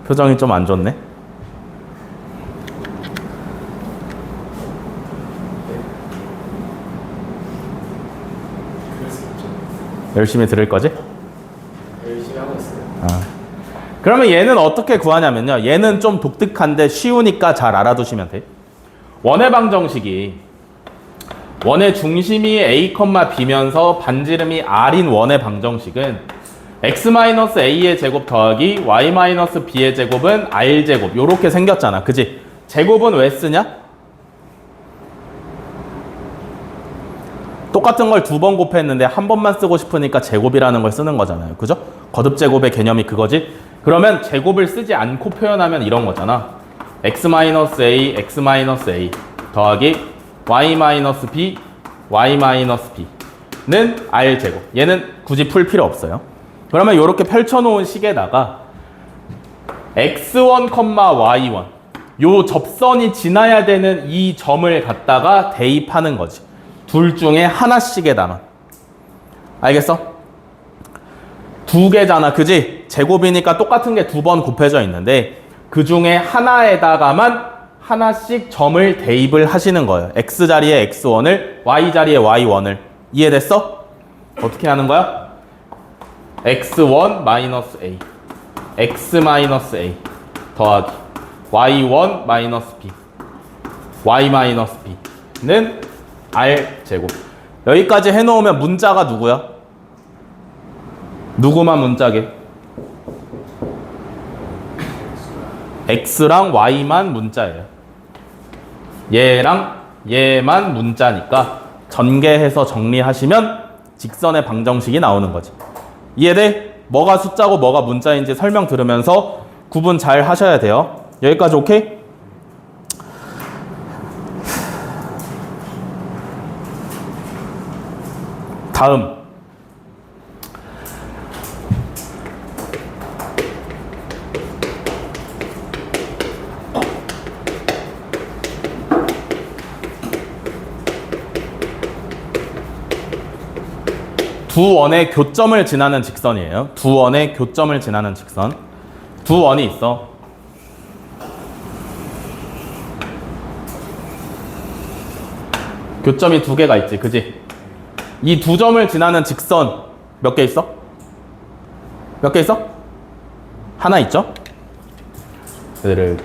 표정이 좀 안 좋네. 열심히 들을 거지? 열심히 하고 있어요. 그러면 얘는 어떻게 구하냐면요. 얘는 좀 독특한데 쉬우니까 잘 알아두시면 돼. 원의 방정식이 원의 중심이 a, b면서 반지름이 r인 원의 방정식은 x-a의 제곱 더하기 y-b의 제곱은 r제곱 요렇게 생겼잖아. 그지? 제곱은 왜 쓰냐? 똑같은 걸 두 번 곱했는데 한 번만 쓰고 싶으니까 제곱이라는 걸 쓰는 거잖아요. 그죠? 거듭제곱의 개념이 그거지? 그러면 제곱을 쓰지 않고 표현하면 이런 거잖아. x-a, x-a 더하기 y-b, y-b는 r제곱. 얘는 굳이 풀 필요 없어요. 그러면 이렇게 펼쳐놓은 식에다가 x1, y1 요 접선이 지나야 되는 이 점을 갖다가 대입하는 거지. 둘 중에 하나씩에다만. 알겠어? 두 개잖아. 그지? 제곱이니까 똑같은 게 두 번 곱해져 있는데 그 중에 하나에다가만 하나씩 점을 대입을 하시는 거예요. x 자리에 x1을, y 자리에 y1을. 이해됐어? 어떻게 하는 거야? x1 마이너스 a, x 마이너스 a 더하기 y1 마이너스 b, y 마이너스 b는 r제곱. 여기까지 해놓으면 문자가 누구야? 누구만 문자게? x랑 y만 문자예요. 얘랑 얘만 문자니까 전개해서 정리하시면 직선의 방정식이 나오는 거지. 이해돼? 뭐가 숫자고 뭐가 문자인지 설명 들으면서 구분 잘 하셔야 돼요. 여기까지 오케이? 다음 두 원의 교점을 지나는 직선이에요. 두 원의 교점을 지나는 직선. 두 원이 있어. 교점이 두 개가 있지. 그지? 이 두 점을 지나는 직선 몇 개 있어? 몇 개 있어? 하나 있죠? 이렇게.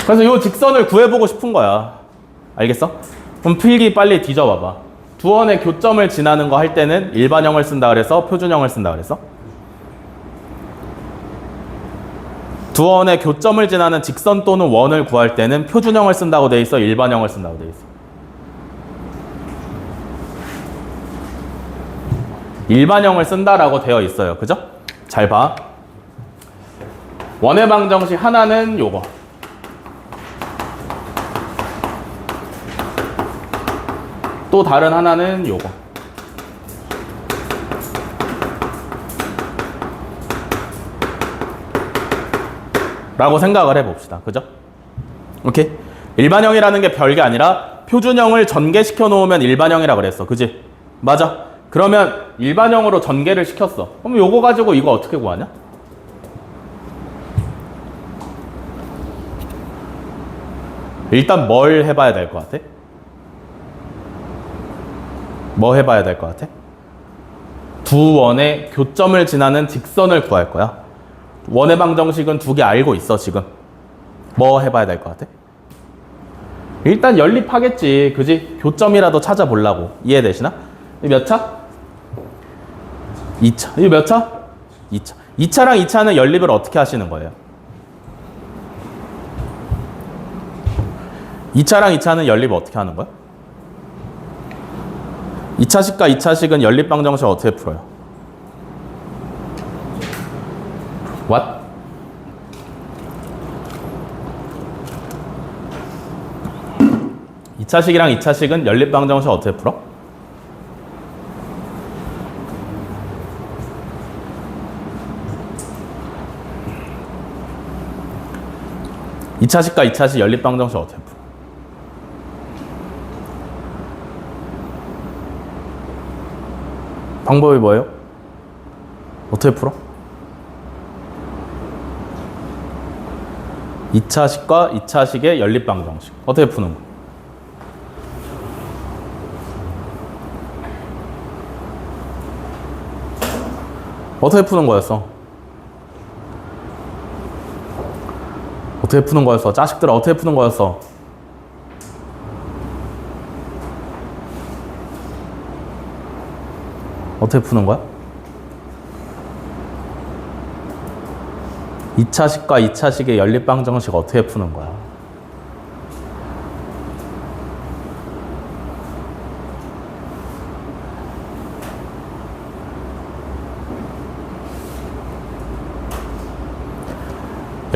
그래서 이 직선을 구해보고 싶은 거야. 알겠어? 그럼 필기 빨리 뒤져봐봐. 두 원의 교점을 지나는 거 할 때는 일반형을 쓴다 그래서 표준형을 쓴다 그랬어? 두 원의 교점을 지나는 직선 또는 원을 구할 때는 표준형을 쓴다고 돼 있어? 일반형을 쓴다고 돼 있어? 일반형을 쓴다라고 되어 있어요. 그죠? 잘 봐. 원의 방정식 하나는 요거. 또 다른 하나는 요거. 라고 생각을 해봅시다. 그죠? 오케이? 일반형이라는 게 별게 아니라 표준형을 전개시켜 놓으면 일반형이라 그랬어. 그지? 맞아. 그러면 일반형으로 전개를 시켰어. 그럼 요거 가지고 이거 어떻게 구하냐? 일단 뭘 해봐야 될 것 같아? 뭐 해봐야 될 것 같아? 두 원의 교점을 지나는 직선을 구할 거야. 원의 방정식은 두 개 알고 있어 지금. 뭐 해봐야 될 것 같아? 일단 연립하겠지. 그지? 교점이라도 찾아보려고. 이해되시나? 이 몇 차? 2차. 이 몇 차? 2차. 2차랑 2차는 연립을 어떻게 하시는 거예요? 2차랑 2차는 연립을 어떻게 하는 거야? 2차식과 2차식은 연립방정식 어떻게 풀어요? What? 이차식이랑 2차식은 연립방정식 어떻게 풀어? 이차식과 2차식 연립방정식 어떻게 풀어? 방법이 뭐예요? 어떻게 풀어? 2차식과 2차식의 연립방정식 어떻게 푸는 거야? 어떻게 푸는 거였어? 어떻게 푸는 거였어? 자식들아 어떻게 푸는 거였어? 어떻게 푸는 거야? 2차식과 2차식의 연립방정식 어떻게 푸는 거야?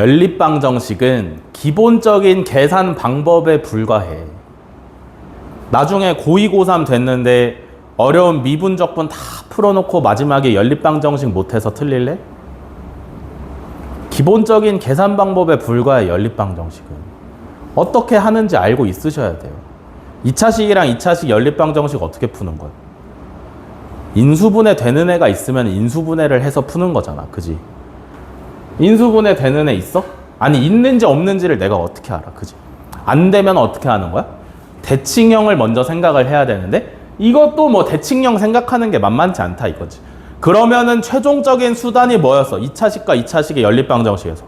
연립방정식은 기본적인 계산 방법에 불과해. 나중에 고2, 고3 됐는데 어려운 미분적분 다 풀어놓고 마지막에 연립방정식 못해서 틀릴래? 기본적인 계산 방법에 불과해. 연립방정식은 어떻게 하는지 알고 있으셔야 돼요. 2차식이랑 2차식 연립방정식 어떻게 푸는 거야? 인수분해 되는 애가 있으면 인수분해를 해서 푸는 거잖아. 그지? 인수분해 되는 애 있어? 아니 있는지 없는지를 내가 어떻게 알아? 그지? 안 되면 어떻게 하는 거야? 대칭형을 먼저 생각을 해야 되는데 이것도 뭐 대칭형 생각하는 게 만만치 않다 이거지. 그러면은 최종적인 수단이 뭐였어? 2차식과 2차식의 연립방정식에서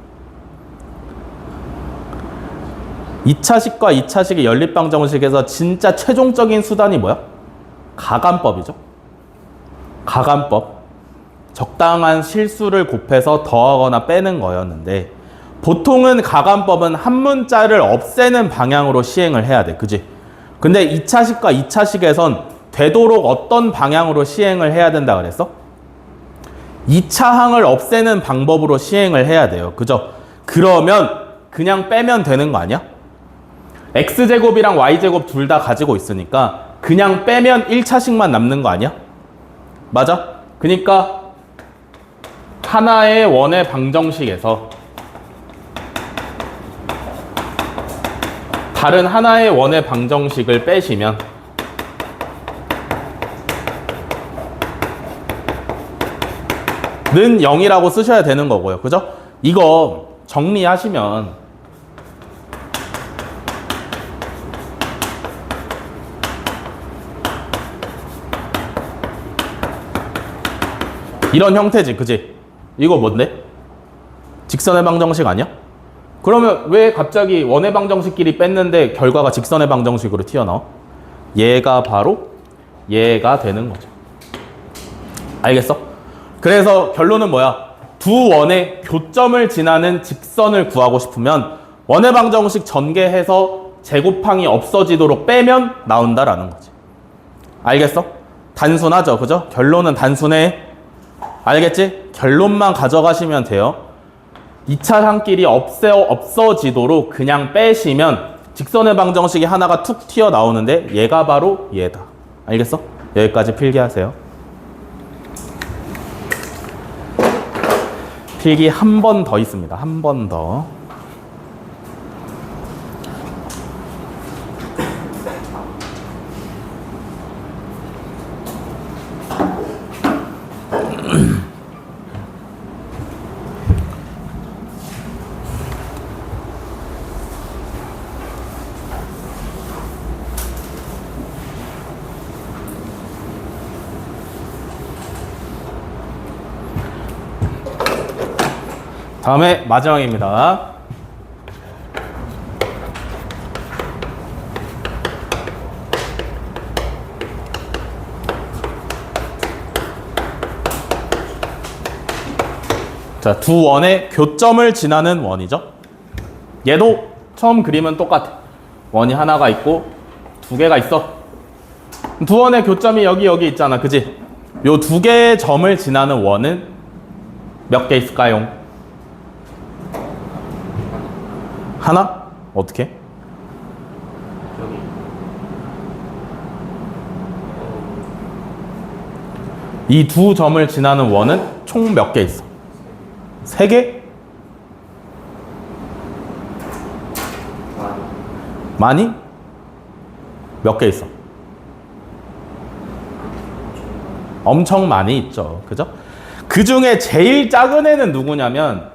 2차식과 2차식의 연립방정식에서 진짜 최종적인 수단이 뭐야? 가간법이죠. 가간법. 적당한 실수를 곱해서 더하거나 빼는 거였는데 보통은 가간법은 한 문자를 없애는 방향으로 시행을 해야 돼. 그지? 근데 2차식과 2차식에선 되도록 어떤 방향으로 시행을 해야 된다 그랬어? 2차항을 없애는 방법으로 시행을 해야 돼요. 그죠? 그러면 그냥 빼면 되는 거 아니야? x제곱이랑 y제곱 둘 다 가지고 있으니까 그냥 빼면 1차식만 남는 거 아니야? 맞아? 그러니까 하나의 원의 방정식에서 다른 하나의 원의 방정식을 빼시면 는 0이라고 쓰셔야 되는 거고요. 그죠? 이거 정리하시면 이런 형태지. 그지? 이거 뭔데? 직선의 방정식 아니야? 그러면 왜 갑자기 원의 방정식끼리 뺐는데 결과가 직선의 방정식으로 튀어나와? 얘가 바로 얘가 되는 거죠. 알겠어? 그래서 결론은 뭐야? 두 원의 교점을 지나는 직선을 구하고 싶으면 원의 방정식 전개해서 제곱항이 없어지도록 빼면 나온다라는 거지. 알겠어? 단순하죠? 그죠? 결론은 단순해. 알겠지? 결론만 가져가시면 돼요. 2차항끼리 없어지도록 그냥 빼시면 직선의 방정식이 하나가 툭 튀어나오는데 얘가 바로 얘다. 알겠어? 여기까지 필기하세요. 필기 한 번 더 있습니다. 한 번 더. 다음에 마지막입니다. 자, 두 원의 교점을 지나는 원이죠. 얘도 처음 그림은 똑같아. 원이 하나가 있고 두 개가 있어. 두 원의 교점이 여기 있잖아. 그지? 요 두 개의 점을 지나는 원은 몇 개 있을까요? 하나? 어떻게? 여기 이 두 점을 지나는 원은 총 몇 개 있어? 3개? 많이 많이? 몇 개 있어? 엄청 많이 있죠. 그죠? 그 중에 제일 작은 애는 누구냐면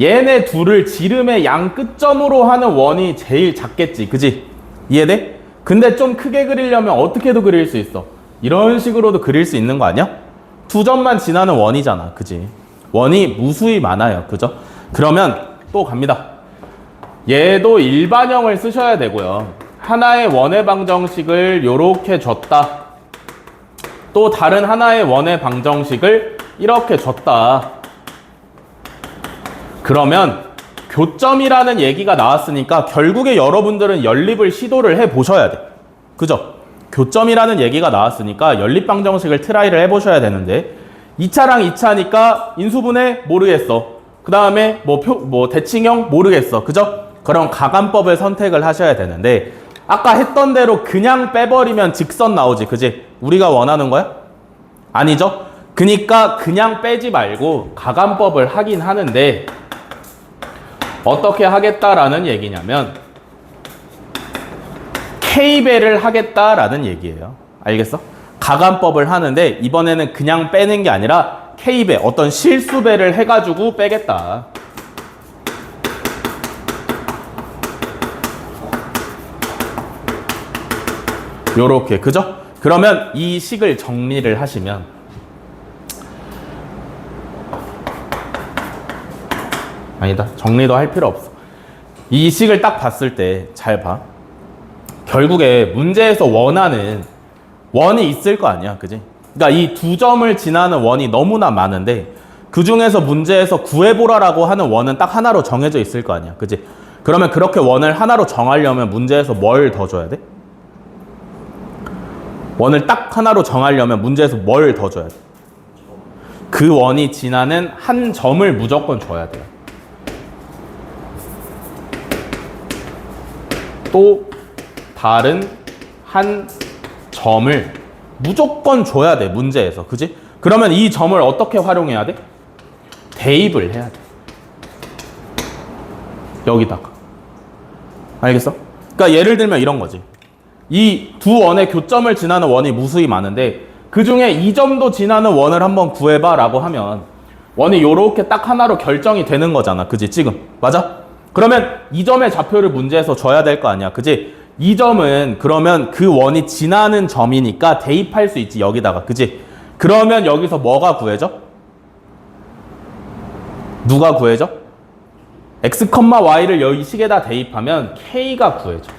얘네 둘을 지름의 양 끝점으로 하는 원이 제일 작겠지. 그지? 이해돼? 근데 좀 크게 그리려면 어떻게도 그릴 수 있어. 이런 식으로도 그릴 수 있는 거 아니야? 두 점만 지나는 원이잖아. 그지? 원이 무수히 많아요. 그죠? 그러면 또 갑니다. 얘도 일반형을 쓰셔야 되고요. 하나의 원의 방정식을 요렇게 줬다. 또 다른 하나의 원의 방정식을 이렇게 줬다. 그러면 교점이라는 얘기가 나왔으니까 결국에 여러분들은 연립을 시도를 해보셔야 돼. 그죠? 교점이라는 얘기가 나왔으니까 연립 방정식을 트라이를 해보셔야 되는데 2차랑 2차니까 인수분해 모르겠어. 그 다음에 뭐 대칭형 모르겠어. 그죠? 그럼 가간법을 선택을 하셔야 되는데 아까 했던 대로 그냥 빼버리면 직선 나오지. 그지? 우리가 원하는 거야? 아니죠? 그니까 그냥 빼지 말고 가간법을 하긴 하는데 어떻게 하겠다라는 얘기냐면 K배를 하겠다라는 얘기예요. 알겠어? 가간법을 하는데 이번에는 그냥 빼는 게 아니라 K배, 어떤 실수배를 해가지고 빼겠다. 요렇게, 그죠? 그러면 이 식을 정리를 하시면 아니다. 정리도 할 필요 없어. 이 식을 딱 봤을 때 잘 봐. 결국에 문제에서 원하는 원이 있을 거 아니야. 그지? 그러니까 이 두 점을 지나는 원이 너무나 많은데 그 중에서 문제에서 구해보라라고 하는 원은 딱 하나로 정해져 있을 거 아니야. 그지? 그러면 그렇게 원을 하나로 정하려면 문제에서 뭘 더 줘야 돼? 원을 딱 하나로 정하려면 문제에서 뭘 더 줘야 돼? 그 원이 지나는 한 점을 무조건 줘야 돼요. 또 다른 한 점을 무조건 줘야 돼. 문제에서. 그지? 그러면 이 점을 어떻게 활용해야 돼? 대입을 해야 돼. 여기다가. 알겠어? 그러니까 예를 들면 이런 거지. 이 두 원의 교점을 지나는 원이 무수히 많은데 그 중에 이 점도 지나는 원을 한번 구해봐 라고 하면 원이 요렇게 딱 하나로 결정이 되는 거잖아. 그지? 지금. 맞아? 그러면 이 점의 좌표를 문제에서 줘야 될 거 아니야. 그지? 이 점은 그러면 그 원이 지나는 점이니까 대입할 수 있지. 여기다가. 그지? 그러면 여기서 뭐가 구해져? 누가 구해져? x, y를 여기 식에다 대입하면 k가 구해져.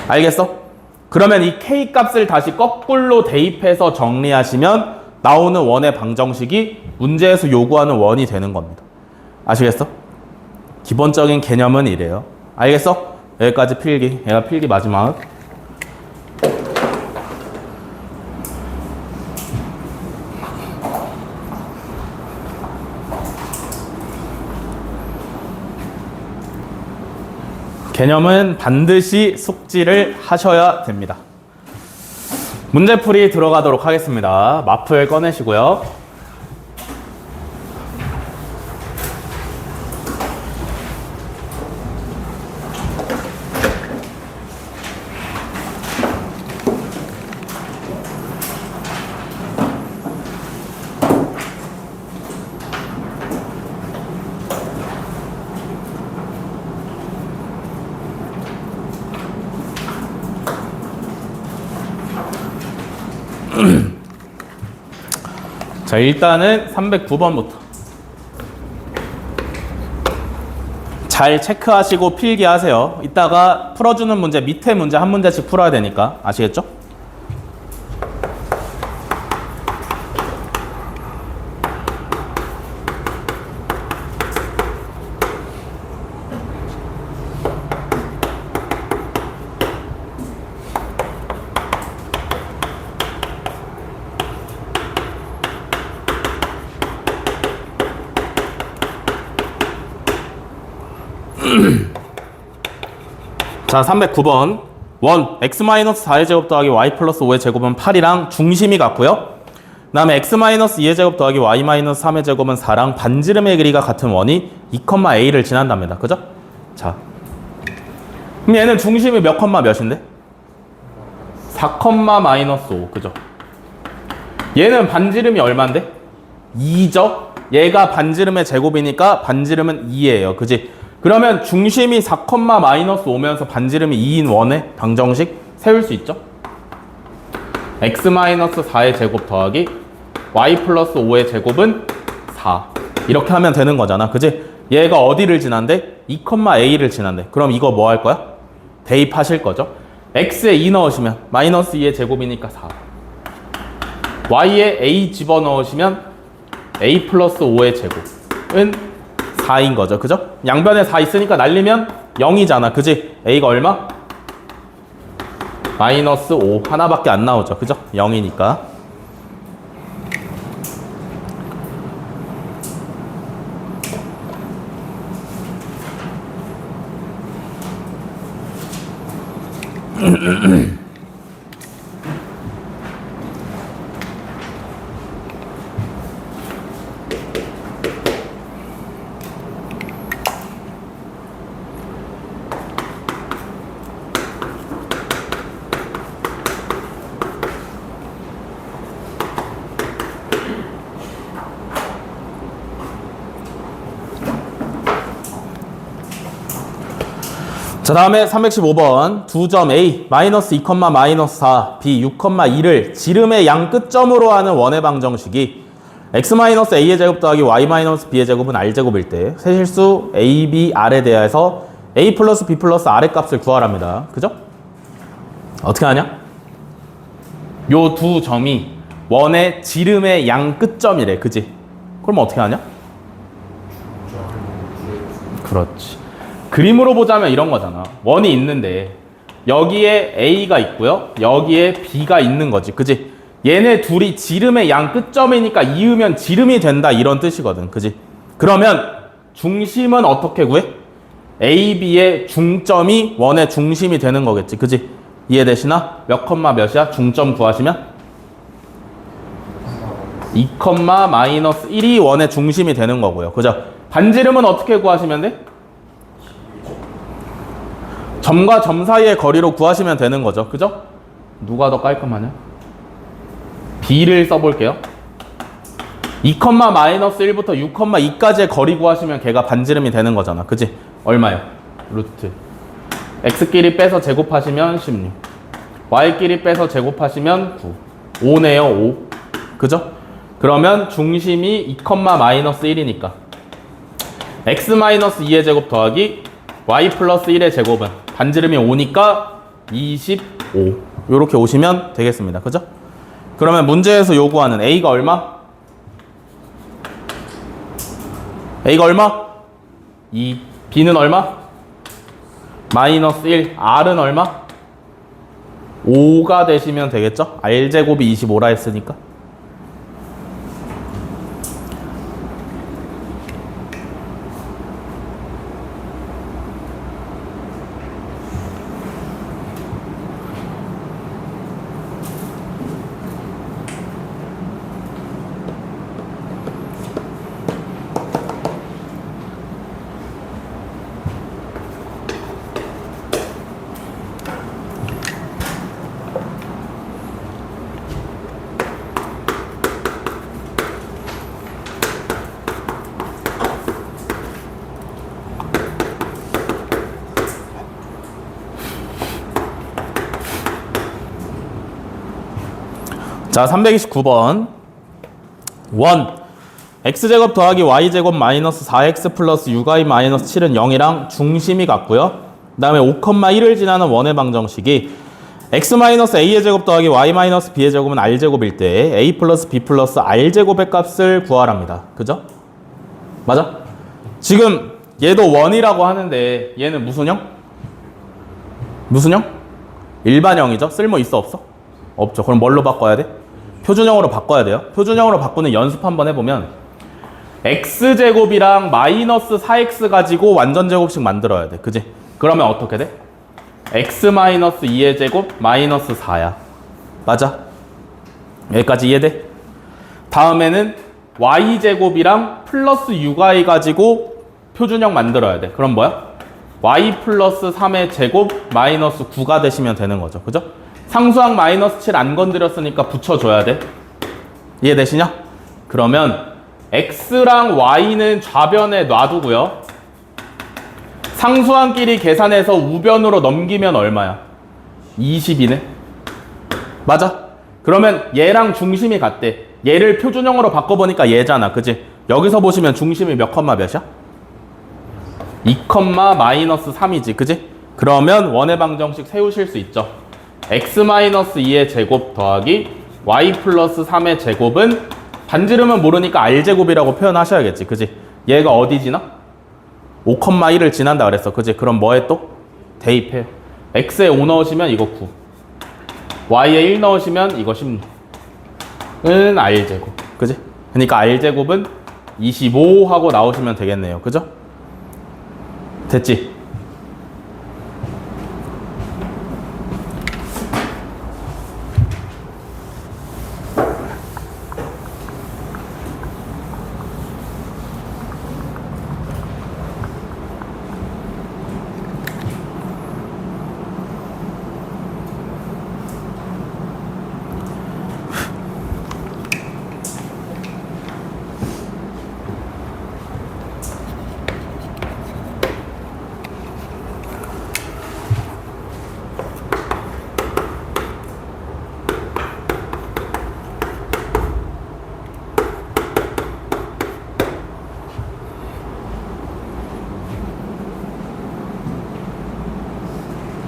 알겠어? 그러면 이 k 값을 다시 거꾸로 대입해서 정리하시면 나오는 원의 방정식이 문제에서 요구하는 원이 되는 겁니다. 아시겠어? 기본적인 개념은 이래요. 알겠어? 여기까지 필기. 얘가 필기 마지막. 개념은 반드시 숙지를 하셔야 됩니다. 문제풀이 들어가도록 하겠습니다. 마플 꺼내시고요. 자, 일단은 309번부터 잘 체크하시고 필기하세요. 이따가 풀어주는 문제 밑에 문제 한 문제씩 풀어야 되니까. 아시겠죠? 자, 309번. 원, x-4의 제곱 더하기 y 플러스 5의 제곱은 8이랑 중심이 같고요. 그 다음에 x-2의 제곱 더하기 y-3의 제곱은 4랑 반지름의 길이가 같은 원이 2,a를 지난답니다. 그죠? 자, 그럼 얘는 중심이 몇 컴마 몇인데? 4,-5. 그죠? 얘는 반지름이 얼만데? 2죠? 얘가 반지름의 제곱이니까 반지름은 2예요. 그지? 그러면 중심이 4,-5면서 반지름이 2인 원의 방정식 세울 수 있죠? x-4의 제곱 더하기 y 플러스 5의 제곱은 4. 이렇게 하면 되는 거잖아. 그지? 얘가 어디를 지난대? 2,a를 지난대. 그럼 이거 뭐 할 거야? 대입하실 거죠? x에 2 넣으시면 마이너스 2의 제곱이니까 4. y에 a 집어넣으시면 a 플러스 5의 제곱은 4인 거죠. 그죠? 양변에 4 있으니까 날리면 0이잖아. 그지? a가 얼마? 마이너스 5 하나밖에 안 나오죠. 그죠? 0이니까. 자, 다음에 315번 2점 A 마이너스 2, 마이너스 4 B 6,2를 지름의 양 끝점으로 하는 원의 방정식이 x-a의 제곱 더하기 y-b의 제곱은 r제곱일 때 세실수 a, b, r에 대해서 a 플러스 b 플러스 r의 값을 구하랍니다. 그죠? 어떻게 하냐? 요 두 점이 원의 지름의 양 끝점이래. 그지? 그럼 어떻게 하냐? 그렇지. 그림으로 보자면 이런 거잖아. 원이 있는데 여기에 A가 있고요. 여기에 B가 있는 거지. 그지? 얘네 둘이 지름의 양 끝점이니까 이으면 지름이 된다 이런 뜻이거든. 그지? 그러면 중심은 어떻게 구해? A, B의 중점이 원의 중심이 되는 거겠지. 그지? 이해되시나? 몇 컴마 몇이야? 중점 구하시면? 2, 마이너스 1이 원의 중심이 되는 거고요. 그죠? 반지름은 어떻게 구하시면 돼? 점과 점 사이의 거리로 구하시면 되는 거죠. 그죠? 누가 더 깔끔하냐? B를 써볼게요. 2, 마이너스 1부터 6,2까지의 거리 구하시면 걔가 반지름이 되는 거잖아. 그지? 얼마요? 루트. X끼리 빼서 제곱하시면 16. Y끼리 빼서 제곱하시면 9. 5네요, 5. 그죠? 그러면 중심이 2, 마이너스 1이니까 X-2의 제곱 더하기 Y 플러스 1의 제곱은 반지름이 5니까 25. 요렇게 오시면 되겠습니다. 그죠? 그러면 문제에서 요구하는 A가 얼마? A가 얼마? 2. B는 얼마? 마이너스 1. R은 얼마? 5가 되시면 되겠죠? R제곱이 25라 했으니까. 자, 329번. 1. x제곱 더하기 y제곱 마이너스 4x 플러스 6y 마이너스 7은 0이랑 중심이 같고요. 그 다음에 5,1을 지나는 원의 방정식이 x-a의 제곱 더하기 y-b의 제곱은 r제곱일 때 a 플러스 b 플러스 r제곱의 값을 구하랍니다. 그죠? 맞아? 지금 얘도 원이라고 하는데 얘는 무슨 형? 무슨 형? 일반형이죠? 쓸모 있어 없어? 없죠. 그럼 뭘로 바꿔야 돼? 표준형으로 바꿔야 돼요. 표준형으로 바꾸는 연습 한번 해보면 x제곱이랑 마이너스 4x 가지고 완전제곱식 만들어야 돼. 그지? 그러면 어떻게 돼? x 마이너스 2의 제곱 마이너스 4야. 맞아? 여기까지 이해돼? 다음에는 y제곱이랑 플러스 6y 가지고 표준형 만들어야 돼. 그럼 뭐야? y 플러스 3의 제곱 마이너스 9가 되시면 되는 거죠. 그죠? 상수항 마이너스 7 안 건드렸으니까 붙여줘야 돼. 이해되시냐? 그러면 x랑 y는 좌변에 놔두고요. 상수항끼리 계산해서 우변으로 넘기면 얼마야? 20이네. 맞아? 그러면 얘랑 중심이 같대. 얘를 표준형으로 바꿔보니까 얘잖아. 그지? 여기서 보시면 중심이 몇 컴마 몇이야? 2 컴마 마이너스 3이지. 그지? 그러면 원의 방정식 세우실 수 있죠. x 마이너스 2의 제곱 더하기 y 플러스 3의 제곱은 반지름은 모르니까 r제곱이라고 표현하셔야겠지. 그지? 얘가 어디 지나? 5, 1을 지난다 그랬어. 그지? 그럼 뭐에 또? 대입해요. x에 5 넣으시면 이거 9. y에 1 넣으시면 이거 16은 r제곱. 그지? 그러니까 r제곱은 25 하고 나오시면 되겠네요. 그죠? 됐지?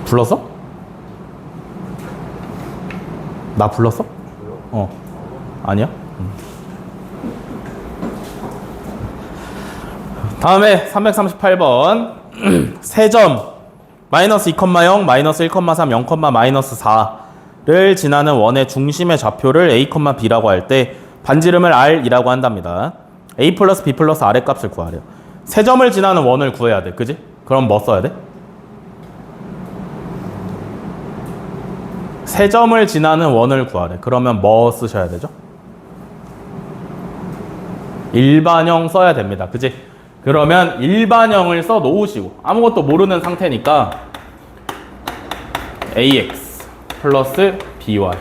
불렀어? 나 불렀어? 아니야? 다음에 338번 세점 마이너스 2,0 마이너스 1,3 0, 마이너스 4를 지나는 원의 중심의 좌표를 a, b라고 할 때 반지름을 r이라고 한답니다. a 플러스 b 플러스 r의 값을 구하래요. 세점을 지나는 원을 구해야 돼. 그지? 그럼 뭐 써야 돼? 세점을 지나는 원을 구하래. 그러면 뭐 쓰셔야 되죠? 일반형 써야 됩니다. 그지? 그러면 일반형을 써 놓으시고 아무것도 모르는 상태니까 ax 플러스 by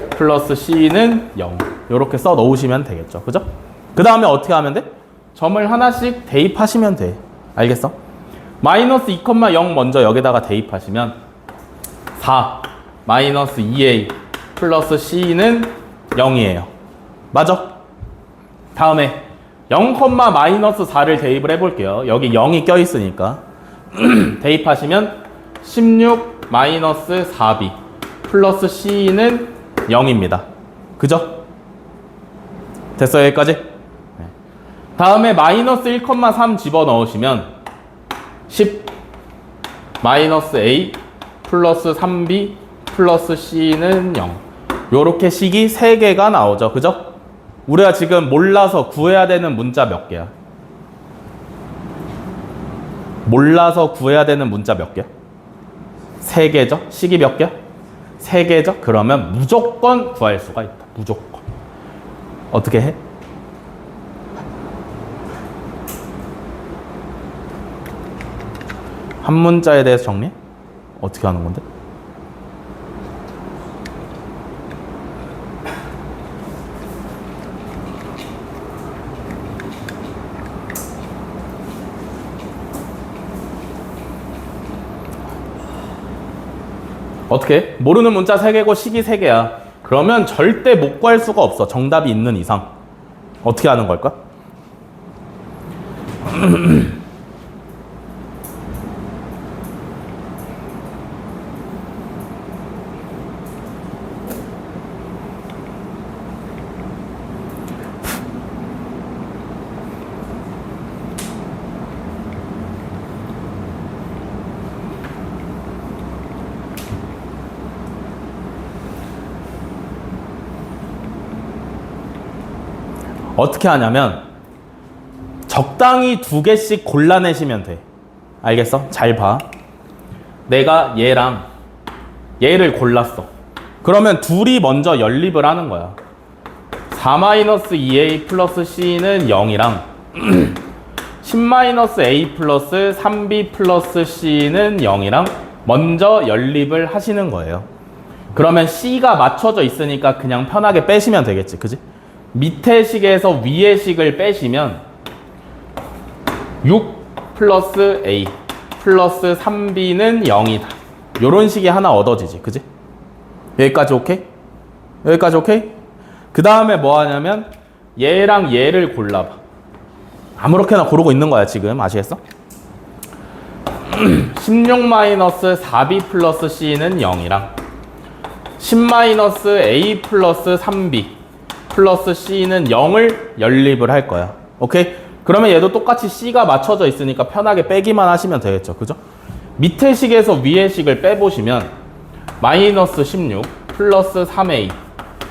플러스 c는 0 이렇게 써 놓으시면 되겠죠. 그죠? 그 다음에 어떻게 하면 돼? 점을 하나씩 대입하시면 돼. 알겠어? 마이너스 2,0 먼저 여기다가 대입하시면 4 마이너스 2a 플러스 c는 0이에요. 맞아? 다음에 0, 마이너스 4를 대입을 해볼게요. 여기 0이 껴있으니까 대입하시면 16 마이너스 4b 플러스 c는 0입니다. 그죠? 됐어요? 여기까지? 네. 다음에 마이너스 1,3 집어넣으시면 10 마이너스 a 플러스 3b 플러스 c는 0 요렇게 식이 3개가 나오죠. 그죠? 우리가 지금 몰라서 구해야 되는 문자 몇 개야? 몰라서 구해야 되는 문자 몇 개야? 3개죠? 식이 몇 개야? 3개죠? 그러면 무조건 구할 수가 있다. 무조건. 어떻게 해? 한 문자에 대해서 정리해? 어떻게 하는 건데? 어떻게? 모르는 문자 3개고 식이 3개야. 그러면 절대 못 구할 수가 없어. 정답이 있는 이상. 어떻게 하는 걸까? 어떻게 하냐면 적당히 두 개씩 골라내시면 돼. 알겠어? 잘 봐. 내가 얘랑 얘를 골랐어. 그러면 둘이 먼저 연립을 하는 거야. 4-2a 플러스 c는 0이랑 10-a 플러스 3b 플러스 c는 0이랑 먼저 연립을 하시는 거예요. 그러면 c가 맞춰져 있으니까 그냥 편하게 빼시면 되겠지. 그지? 밑에 식에서 위에 식을 빼시면 6 플러스 a 플러스 3b는 0이다. 요런 식이 하나 얻어지지. 그지? 여기까지 오케이? 여기까지 오케이? 그 다음에 뭐 하냐면 얘랑 얘를 골라봐. 아무렇게나 고르고 있는 거야 지금. 아시겠어? 16-4b 플러스 c는 0이랑 10-a 플러스 3b 플러스 c는 0을 연립을 할 거야. 오케이? 그러면 얘도 똑같이 c가 맞춰져 있으니까 편하게 빼기만 하시면 되겠죠. 그죠? 밑에 식에서 위에 식을 빼보시면 마이너스 16 플러스 3a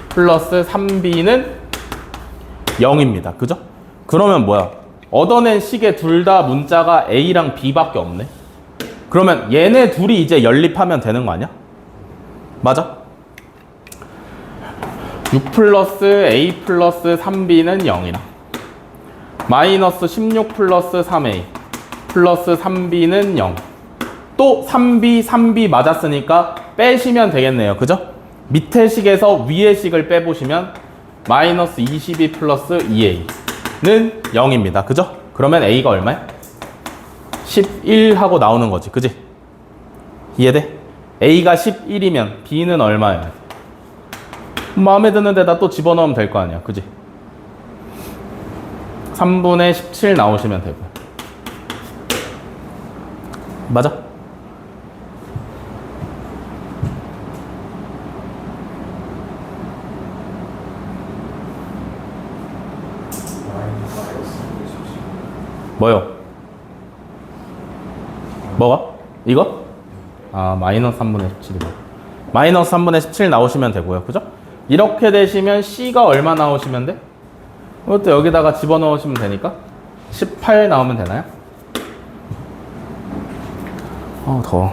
플러스 3b는 0입니다. 그죠? 그러면 뭐야? 얻어낸 식의 둘 다 문자가 a랑 b밖에 없네. 그러면 얘네 둘이 이제 연립하면 되는 거 아니야? 맞아? 6 플러스 a 플러스 3b는 0이랑 마이너스 16 플러스 3a 플러스 3b는 0. 또 3b 맞았으니까 빼시면 되겠네요. 그죠? 밑에 식에서 위에 식을 빼보시면 마이너스 22 플러스 2a는 0입니다. 그죠? 그러면 a가 얼마야? 11 하고 나오는 거지. 그지? 이해돼? a가 11이면 b는 얼마야? 마음에 드는 데다 또 집어넣으면 될 거 아니야. 그지? 3분의 17 나오시면 되고. 맞아? 뭐요? 뭐가? 이거? 아, 마이너스 3분의 17이고. 마이너스 3분의 17 나오시면 되고요. 그죠? 이렇게 되시면 C가 얼마 나오시면 돼? 이것도 여기다가 집어넣으시면 되니까 18 나오면 되나요? 더워.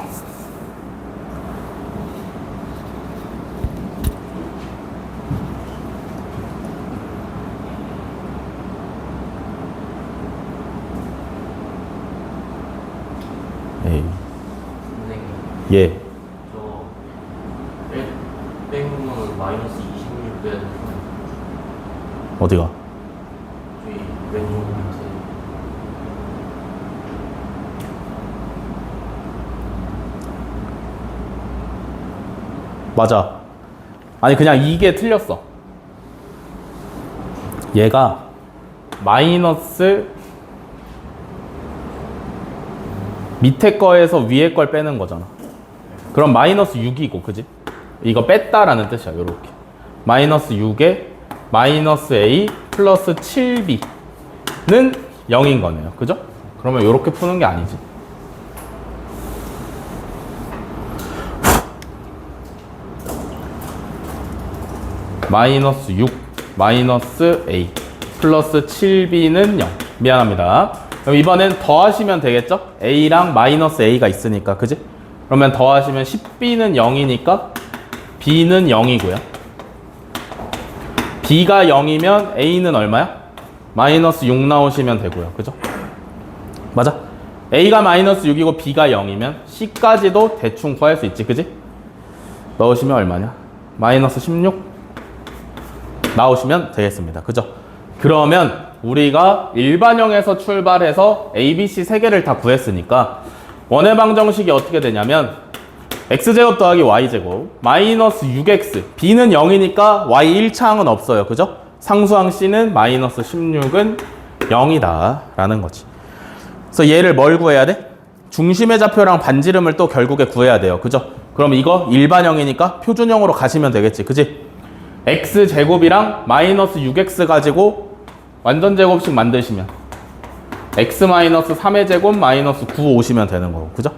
에이. 선생님, 예. 저 빼면 마이너스 26 돼야 되나요? 어디가? 저희 왼쪽 밑에 맞아. 아니 그냥 이게 틀렸어. 얘가 마이너스 밑에 거에서 위에 걸 빼는 거잖아. 그럼 마이너스 6이고, 그지? 이거 뺐다라는 뜻이야. 요렇게 마이너스 6에 마이너스 a 플러스 7b는 0인 거네요. 그죠? 그러면 요렇게 푸는 게 아니지. 마이너스 6 마이너스 a 플러스 7b는 0. 미안합니다. 그럼 이번엔 더하시면 되겠죠? a랑 마이너스 a가 있으니까. 그지? 그러면 더하시면 10b는 0이니까 b는 0이고요. b가 0이면 a는 얼마야? 마이너스 6 나오시면 되고요. 그죠? 맞아? a가 마이너스 6이고 b가 0이면 c까지도 대충 구할 수 있지. 그지? 넣으시면 얼마냐? 마이너스 16 나오시면 되겠습니다. 그죠? 그러면 우리가 일반형에서 출발해서 A, B, C 세 개를 다 구했으니까 원의 방정식이 어떻게 되냐면 x제곱 더하기 y제곱 마이너스 6x b는 0이니까 y 1차항은 없어요. 그죠? 상수항 c는 마이너스 16은 0이다 라는 거지. 그래서 얘를 뭘 구해야 돼? 중심의 좌표랑 반지름을 또 결국에 구해야 돼요. 그죠? 그럼 이거 일반형이니까 표준형으로 가시면 되겠지. 그지? x제곱이랑 마이너스 6x 가지고 완전 제곱식 만드시면 x 마이너스 3의 제곱 마이너스 9 오시면 되는 거고. 그죠?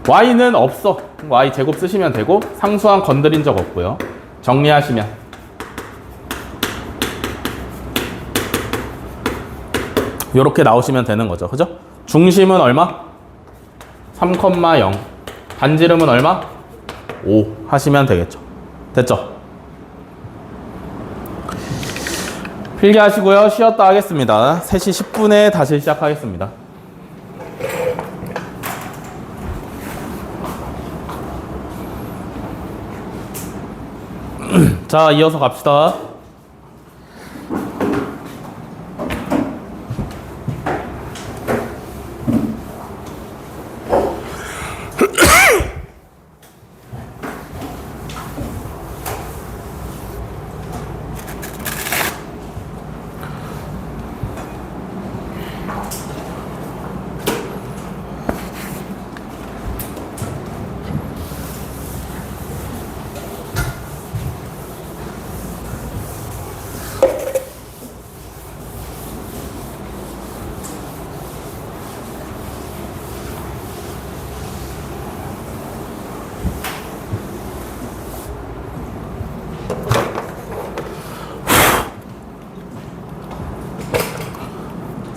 y는 없어. y 제곱 쓰시면 되고 상수항 건드린 적 없고요. 정리하시면 이렇게 나오시면 되는 거죠. 그죠? 중심은 얼마? 3,0. 반지름은 얼마? 5 하시면 되겠죠. 됐죠? 필기하시고요. 쉬었다 하겠습니다. 3시 10분에 다시 시작하겠습니다. 자, 이어서 갑시다.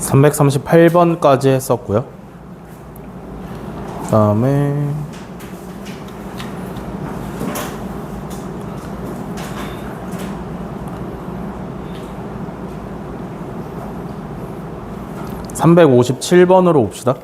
(338번까지) 했었고요. 그 다음에 (357번으로) 봅시다.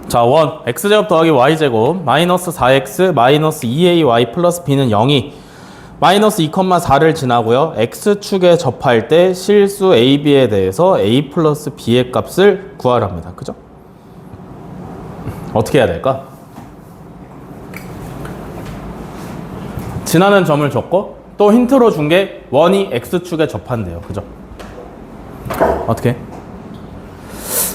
자, 원 x제곱 더하기 y제곱 마이너스 4x 마이너스 2ay 플러스 b는 0이 마이너스 2,4를 지나고요. x축에 접할 때 실수 ab에 대해서 a 플러스 b의 값을 구하랍니다. 그죠? 어떻게 해야 될까? 지나는 점을 줬고 또 힌트로 준 게 원이 x축에 접한대요. 그죠? 어떻게?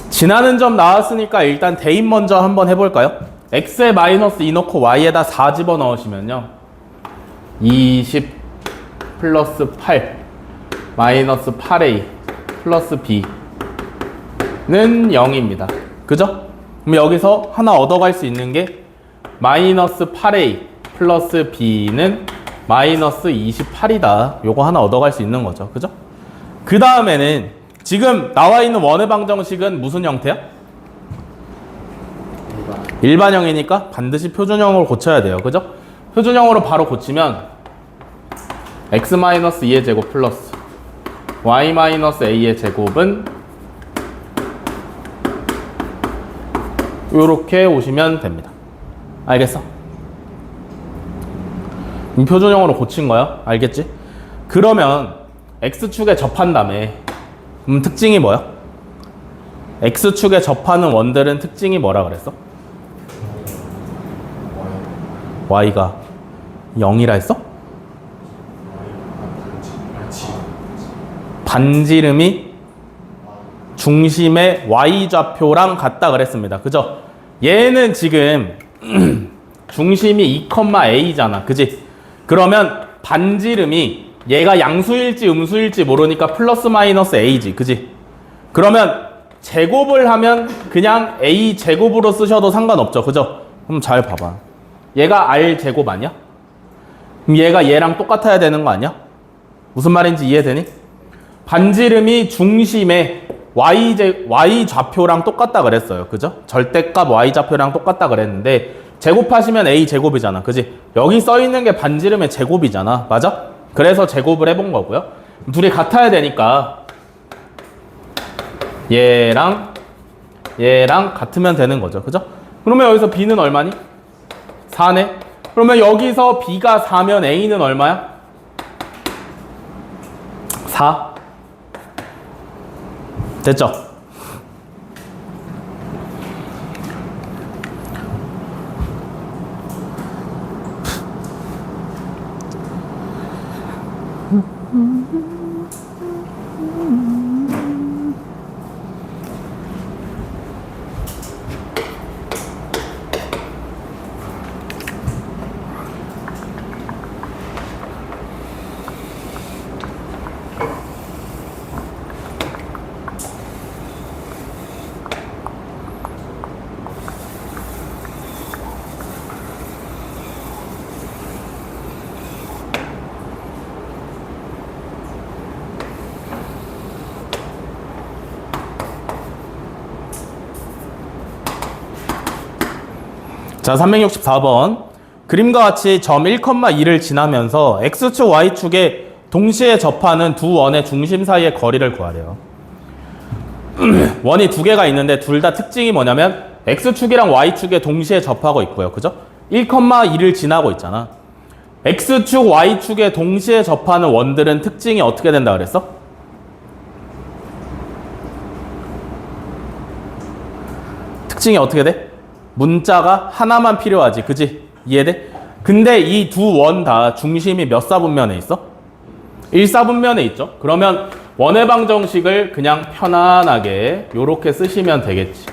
지나는 점 나왔으니까 일단 대입 먼저 한번 해볼까요? x에 마이너스 2 넣고 y에다 4 집어넣으시면요 20 플러스 8 마이너스 8a 플러스 b는 0입니다. 그죠? 그럼 여기서 하나 얻어갈 수 있는 게 마이너스 8a 플러스 b는 마이너스 28이다. 요거 하나 얻어갈 수 있는 거죠. 그죠? 그 다음에는 지금 나와 있는 원의 방정식은 무슨 형태야? 일반형이니까 반드시 표준형으로 고쳐야 돼요. 그죠? 표준형으로 바로 고치면 x-2의 제곱 플러스 y-a의 제곱은 요렇게 오시면 됩니다. 알겠어? 표준형으로 고친 거야. 알겠지? 그러면 x축에 접한 다음에 특징이 뭐야? x축에 접하는 원들은 특징이 뭐라 그랬어? y가 0이라 했어? 반지름이 중심의 y좌표랑 같다 그랬습니다. 그죠? 얘는 지금 중심이 2,a잖아. 그지? 그러면 반지름이 얘가 양수일지 음수일지 모르니까 플러스 마이너스 a지. 그지? 그러면 제곱을 하면 그냥 a 제곱으로 쓰셔도 상관없죠. 그죠? 그럼 잘 봐봐. 얘가 r 제곱 아니야? 그럼 얘가 얘랑 똑같아야 되는 거 아니야? 무슨 말인지 이해되니? 반지름이 중심의 y 좌표랑 똑같다 그랬어요. 그죠? 절대값 y 좌표랑 똑같다 그랬는데 제곱하시면 a 제곱이잖아. 그지? 여기 써 있는 게 반지름의 제곱이잖아. 맞아? 그래서 제곱을 해본 거고요. 둘이 같아야 되니까 얘랑 같으면 되는 거죠. 그죠? 그러면 여기서 b는 얼마니? 4네. 그러면 여기서 b가 4면 a는 얼마야? 4. 됐죠? 자, 364번. 그림과 같이 점 1,2를 지나면서 X축, Y축에 동시에 접하는 두 원의 중심 사이의 거리를 구하래요. 원이 두 개가 있는데 둘 다 특징이 뭐냐면 X축이랑 Y축에 동시에 접하고 있고요. 그죠? 1,2를 지나고 있잖아. X축, Y축에 동시에 접하는 원들은 특징이 어떻게 된다 그랬어? 특징이 어떻게 돼? 문자가 하나만 필요하지. 그지? 이해돼? 근데 이 두 원 다 중심이 몇 사분면에 있어? 1사분면에 있죠. 그러면 원해방 정식을 그냥 편안하게 요렇게 쓰시면 되겠지.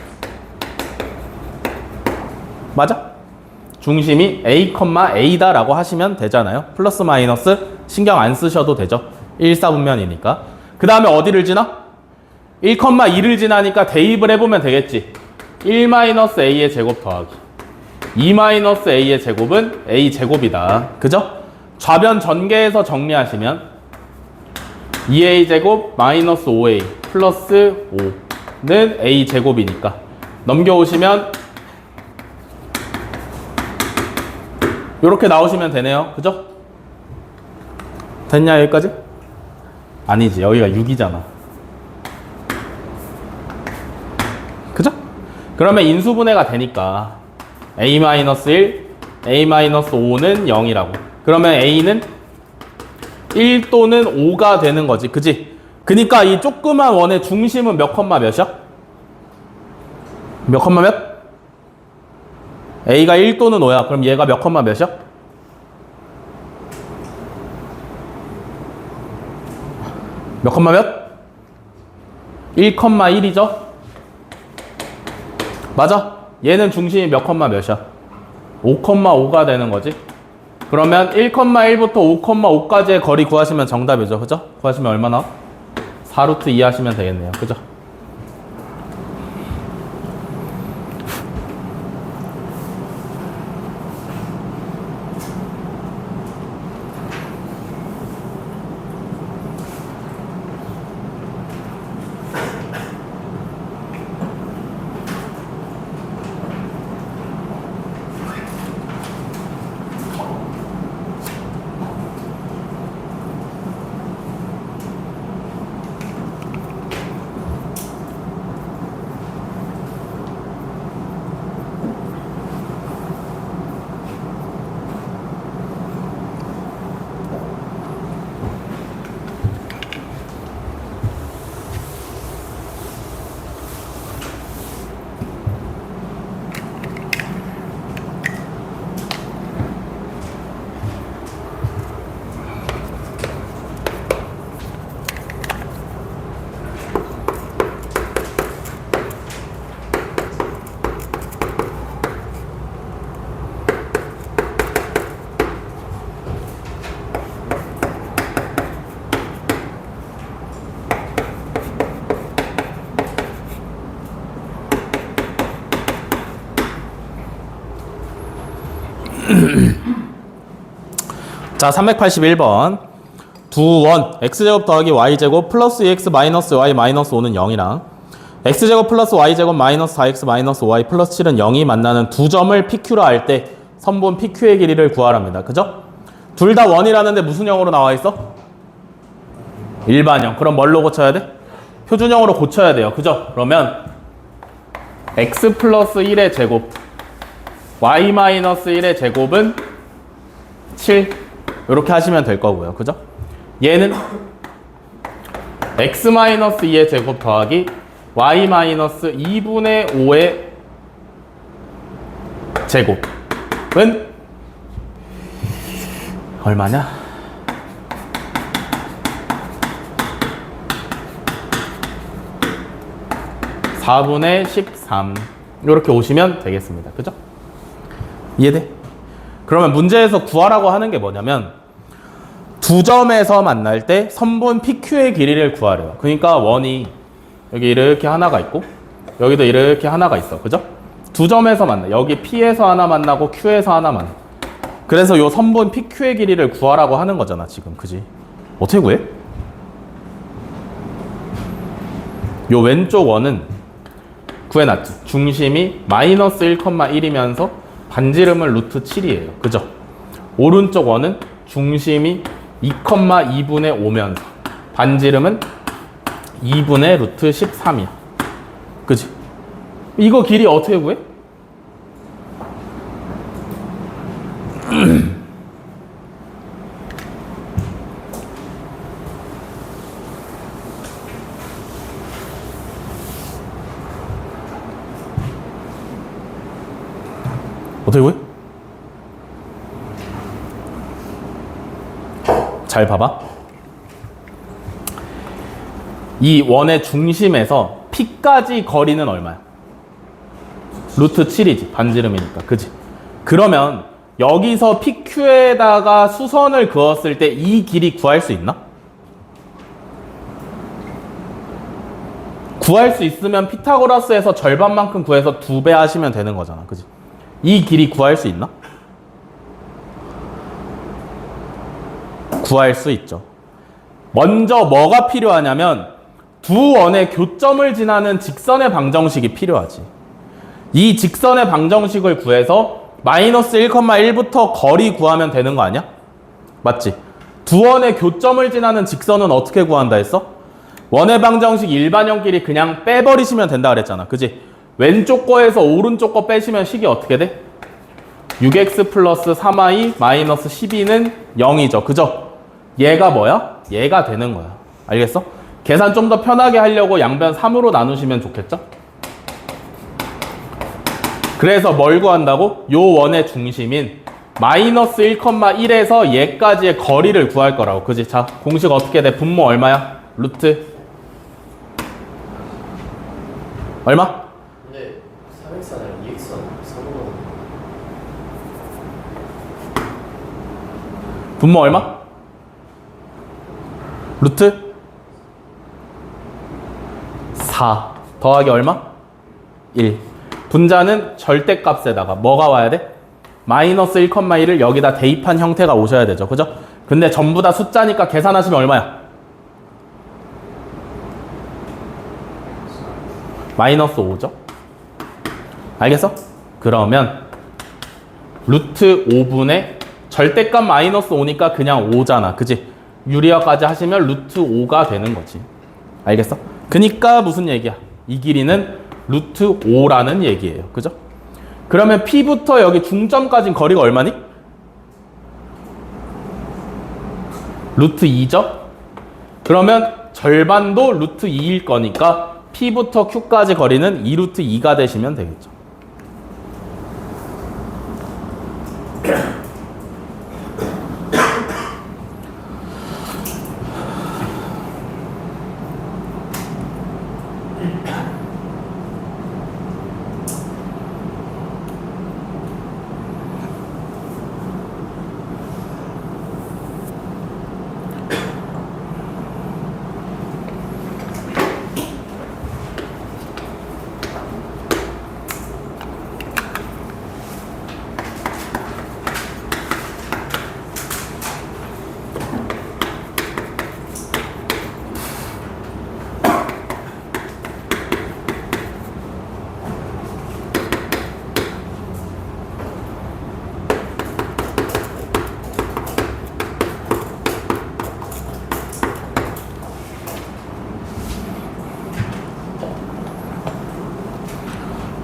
맞아? 중심이 A, A다 라고 하시면 되잖아요. 플러스 마이너스 신경 안 쓰셔도 되죠. 1사분면이니까. 그 다음에 어디를 지나? 1,2를 지나니까 대입을 해보면 되겠지. 1-A의 제곱 더하기 2-A의 제곱은 A 제곱이다. 그죠? 좌변 전개해서 정리하시면 2A 제곱 마이너스 5A 플러스 5는 A 제곱이니까 넘겨오시면 이렇게 나오시면 되네요. 그죠? 됐냐 여기까지? 아니지, 여기가 6이잖아. 그죠? 그러면 인수분해가 되니까 A-1, A-5는 0이라고. 그러면 A는 1 또는 5가 되는 거지. 그지? 그니까 이 조그만 원의 중심은 몇 컴마 몇이야? 몇 컴마 몇? A가 1 또는 5야. 그럼 얘가 몇 컴마 몇이야? 몇 컴마 몇? 1,1이죠? 맞아? 얘는 중심이 몇 컴마 몇이야? 5,5가 되는 거지. 그러면 1,1부터 5,5까지의 거리 구하시면 정답이죠. 그죠? 구하시면 얼마나? 4루트 2 하시면 되겠네요. 그죠? 자, 381번. 두 원 x제곱 더하기 y제곱 플러스 2x 마이너스 y 마이너스 5는 0이랑 x제곱 플러스 y제곱 마이너스 4x 마이너스 5y 플러스 7은 0이 만나는 두 점을 PQ로 할 때 선분 PQ의 길이를 구하랍니다. 그죠? 둘 다 원이라는데 무슨 형으로 나와 있어? 일반형. 그럼 뭘로 고쳐야 돼? 표준형으로 고쳐야 돼요. 그죠? 그러면 x 플러스 1의 제곱 y 마이너스 1의 제곱은 7 이렇게 하시면 될 거고요. 그죠? 얘는 x 마이너스 2의 제곱 더하기 y 마이너스 2분의 5의 제곱은 얼마냐? 4분의 13 이렇게 오시면 되겠습니다. 그죠? 이해돼? 그러면 문제에서 구하라고 하는 게 뭐냐면 두 점에서 만날 때 선분 PQ의 길이를 구하래요. 그러니까 원이 여기 이렇게 하나가 있고 여기도 이렇게 하나가 있어. 그죠? 두 점에서 만나. 여기 P에서 하나 만나고 Q에서 하나 만나. 그래서 요 선분 PQ의 길이를 구하라고 하는 거잖아 지금. 그지? 어떻게 구해? 요 왼쪽 원은 구해놨지. 중심이 마이너스 1,1이면서 반지름은 루트 7이에요. 그죠? 오른쪽 원은 중심이 2,2분의 5면서 반지름은 2분의 루트 13이야. 그지? 이거 길이 어떻게 구해? 어떻게 구해? 잘 봐봐. 이 원의 중심에서 P까지 거리는 얼마야? 루트 7이지. 반지름이니까. 그지? 그러면 여기서 PQ에다가 수선을 그었을 때 이 길이 구할 수 있나? 구할 수 있으면 피타고라스에서 절반만큼 구해서 2배 하시면 되는 거잖아. 그지? 이 길이 구할 수 있나? 구할 수 있죠. 먼저 뭐가 필요하냐면 두 원의 교점을 지나는 직선의 방정식이 필요하지. 이 직선의 방정식을 구해서 마이너스 1,1부터 거리 구하면 되는 거 아니야? 맞지? 두 원의 교점을 지나는 직선은 어떻게 구한다 했어? 원의 방정식 일반형끼리 그냥 빼버리시면 된다 그랬잖아. 그지? 왼쪽 거에서 오른쪽 거 빼시면 식이 어떻게 돼? 6x 플러스 3y 마이너스 12는 0이죠. 그죠? 얘가 뭐야? 얘가 되는 거야. 알겠어? 계산 좀 더 편하게 하려고 양변 3으로 나누시면 좋겠죠? 그래서 뭘 구한다고? 요 원의 중심인 마이너스 1,1에서 얘까지의 거리를 구할 거라고. 그지? 자, 공식 어떻게 돼? 분모 얼마야? 루트 얼마? 근데 3x 아니라 2x 아니야? 3으로 분모 얼마? 루트 4 더하기 얼마? 1. 분자는 절대값에다가 뭐가 와야 돼? 마이너스 1,1을 여기다 대입한 형태가 오셔야 되죠. 그죠? 근데 전부 다 숫자니까 계산하시면 얼마야? 마이너스 5죠? 알겠어? 그러면 루트 5분의 절대값 마이너스 5니까 그냥 5잖아. 그지? 유리화까지 하시면 루트 5가 되는 거지. 알겠어? 그니까 무슨 얘기야? 이 길이는 루트 5라는 얘기예요. 그죠? 그러면 P부터 여기 중점까지 거리가 얼마니? 루트 2죠? 그러면 절반도 루트 2일 거니까 P부터 Q까지 거리는 2루트 2가 되시면 되겠죠.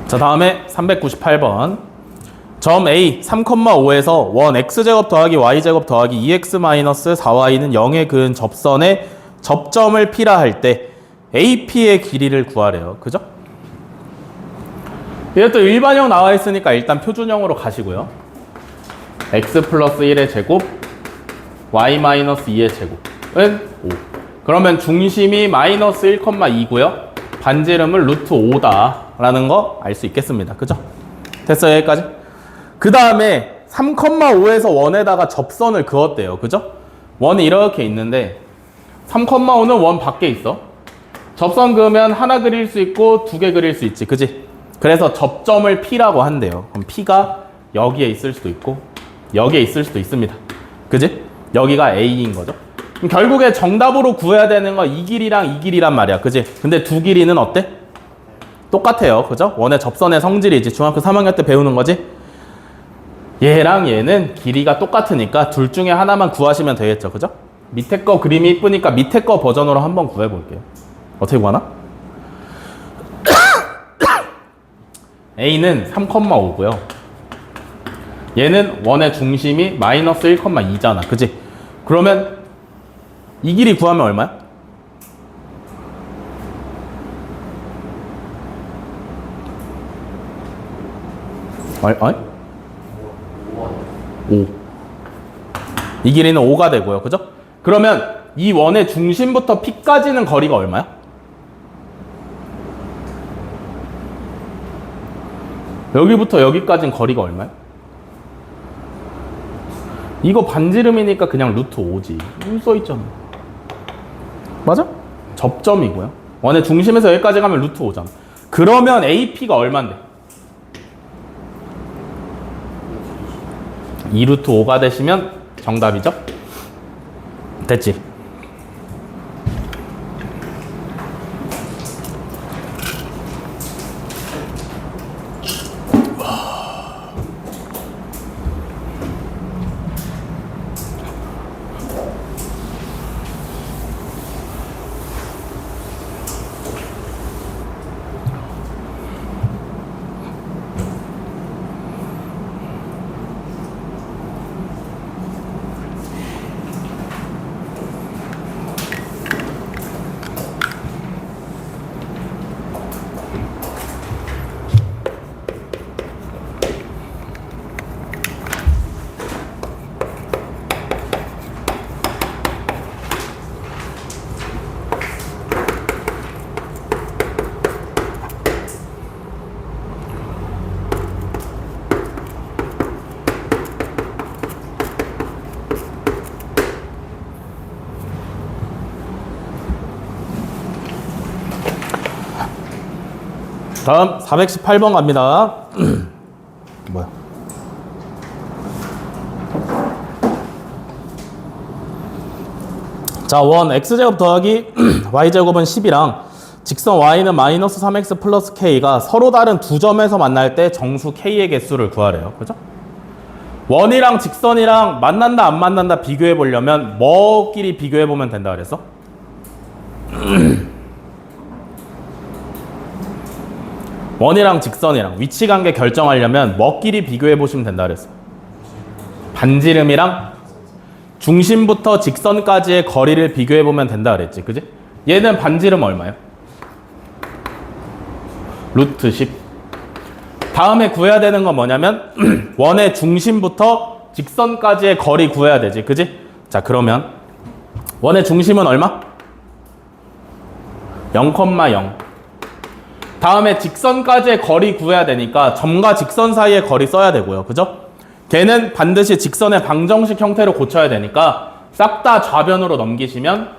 자, 다음에 398번. 점 A 3,5에서 원 x제곱 더하기 y제곱 더하기 2x 마이너스 4y는 0에 그은 접선의 접점을 P라 할 때 AP의 길이를 구하래요. 그죠? 이것도 일반형 나와 있으니까 일단 표준형으로 가시고요. x 플러스 1의 제곱 y 마이너스 2의 제곱은 5. 그러면 중심이 마이너스 1,2고요. 반지름은 루트 5다 라는 거 알 수 있겠습니다. 그죠? 됐어요, 여기까지? 그 다음에 3,5에서 원에다가 접선을 그었대요. 그죠? 원이 이렇게 있는데 3,5는 원 밖에 있어. 접선 그으면 하나 그릴 수 있고 두 개 그릴 수 있지. 그지? 그래서 접점을 P라고 한대요. 그럼 P가 여기에 있을 수도 있고 여기에 있을 수도 있습니다. 그지? 여기가 A인 거죠. 그럼 결국에 정답으로 구해야 되는 거 이 길이랑 이 길이란 말이야. 그지? 근데 두 길이는 어때? 똑같아요. 그죠? 원의 접선의 성질이지. 중학교 3학년 때 배우는 거지. 얘랑 얘는 길이가 똑같으니까 둘 중에 하나만 구하시면 되겠죠. 그죠? 밑에 거 그림이 이쁘니까 밑에 거 버전으로 한번 구해볼게요. 어떻게 구하나? A는 3,5고요. 얘는 원의 중심이 마이너스 1,2잖아. 그지? 그러면 이 길이 구하면 얼마야? 어이? 5. 이 길이는 5가 되고요. 그죠? 그러면 이 원의 중심부터 P까지는 거리가 얼마야? 여기부터 여기까지는 거리가 얼마야? 이거 반지름이니까 그냥 루트 5지. 여기 써있잖아. 맞아? 접점이고요. 원의 중심에서 여기까지 가면 루트 5잖아. 그러면 AP가 얼만데? 2루트 5가 되시면 정답이죠? 됐지? 다음 418번 갑니다. 뭐야? 자, 원 x제곱 더하기 y제곱은 10이랑 직선 y는 마이너스 3x 플러스 k가 서로 다른 두 점에서 만날 때 정수 k의 개수를 구하래요. 그죠? 원이랑 직선이랑 만난다 안 만난다 비교해 보려면 뭐끼리 비교해 보면 된다 그랬어? 원이랑 직선이랑 위치관계 결정하려면 뭐끼리 비교해 보시면 된다 그랬어? 반지름이랑 중심부터 직선까지의 거리를 비교해 보면 된다 그랬지. 그지? 얘는 반지름 얼마예요? 루트 10. 다음에 구해야 되는 건 뭐냐면 원의 중심부터 직선까지의 거리 구해야 되지. 그지? 자, 그러면 원의 중심은 얼마? 0,0. 다음에 직선까지의 거리 구해야 되니까 점과 직선 사이의 거리 써야 되고요. 그죠? 걔는 반드시 직선의 방정식 형태로 고쳐야 되니까 싹 다 좌변으로 넘기시면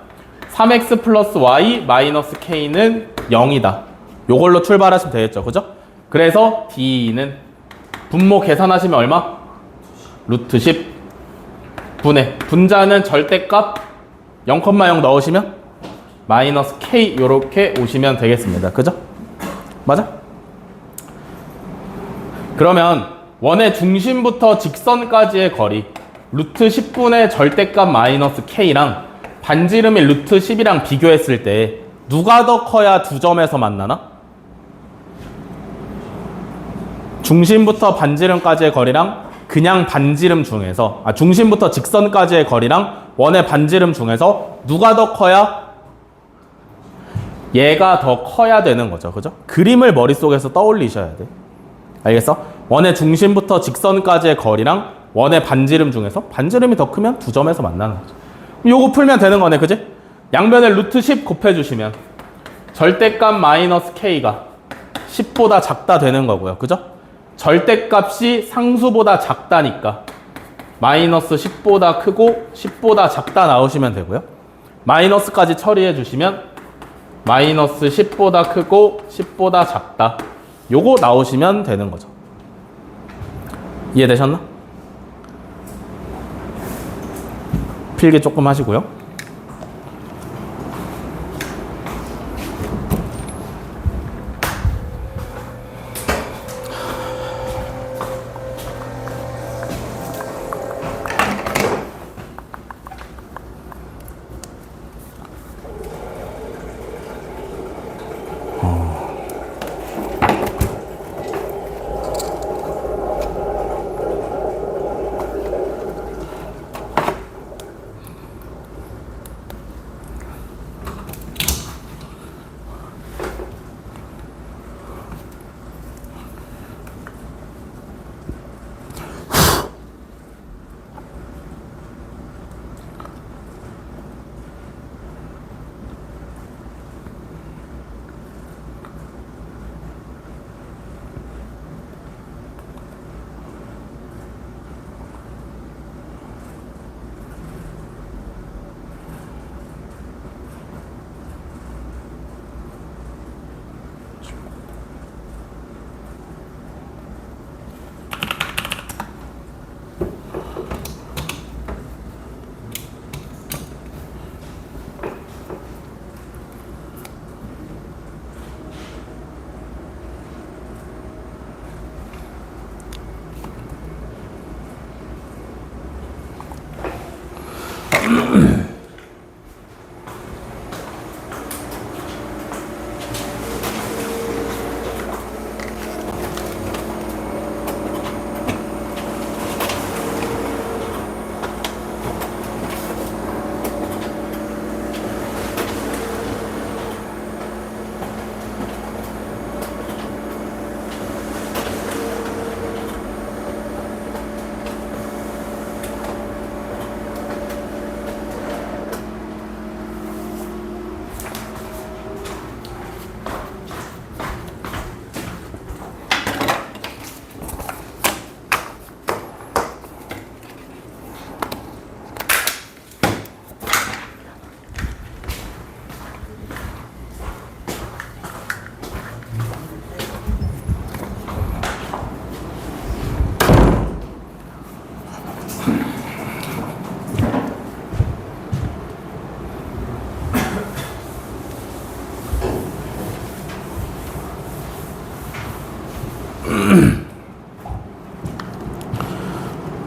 3x 플러스 y 마이너스 k는 0이다. 요걸로 출발하시면 되겠죠. 그죠? 그래서 D는 분모 계산하시면 얼마? 루트 10 분의 분자는 절대값 0,0 넣으시면 마이너스 k 요렇게 오시면 되겠습니다. 그죠? 맞아? 그러면 원의 중심부터 직선까지의 거리 루트 10분의 절대값 마이너스 k랑 반지름이 루트 10이랑 비교했을 때 누가 더 커야 두 점에서 만나나? 중심부터 반지름까지의 거리랑 그냥 반지름 중에서 중심부터 직선까지의 거리랑 원의 반지름 중에서 누가 더 커야 얘가 더 커야 되는 거죠. 그죠? 그림을 머릿속에서 떠올리셔야 돼. 알겠어? 원의 중심부터 직선까지의 거리랑 원의 반지름 중에서 반지름이 더 크면 두 점에서 만나는 거죠. 요거 풀면 되는 거네. 그지? 양변에 루트 10 곱해주시면 절대값 마이너스 k가 10보다 작다 되는 거고요. 그죠? 절대값이 상수보다 작다니까 마이너스 10보다 크고 10보다 작다 나오시면 되고요. 마이너스까지 처리해 주시면 마이너스 10보다 크고 10보다 작다. 요거 나오시면 되는 거죠. 이해되셨나? 필기 조금 하시고요.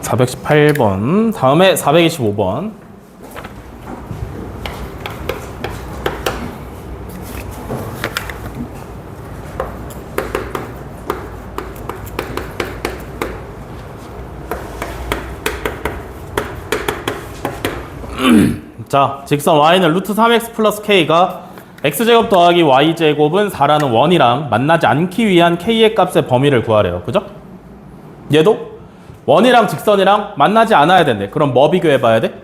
(418번) 다음에 (425번) 자, 직선 y는 루트 3x 플러스 k가 x제곱 더하기 y제곱은 4라는 원이랑 만나지 않기 위한 k의 값의 범위를 구하래요. 그죠? 얘도 원이랑 직선이랑 만나지 않아야 된대. 그럼 뭐 비교해 봐야 돼?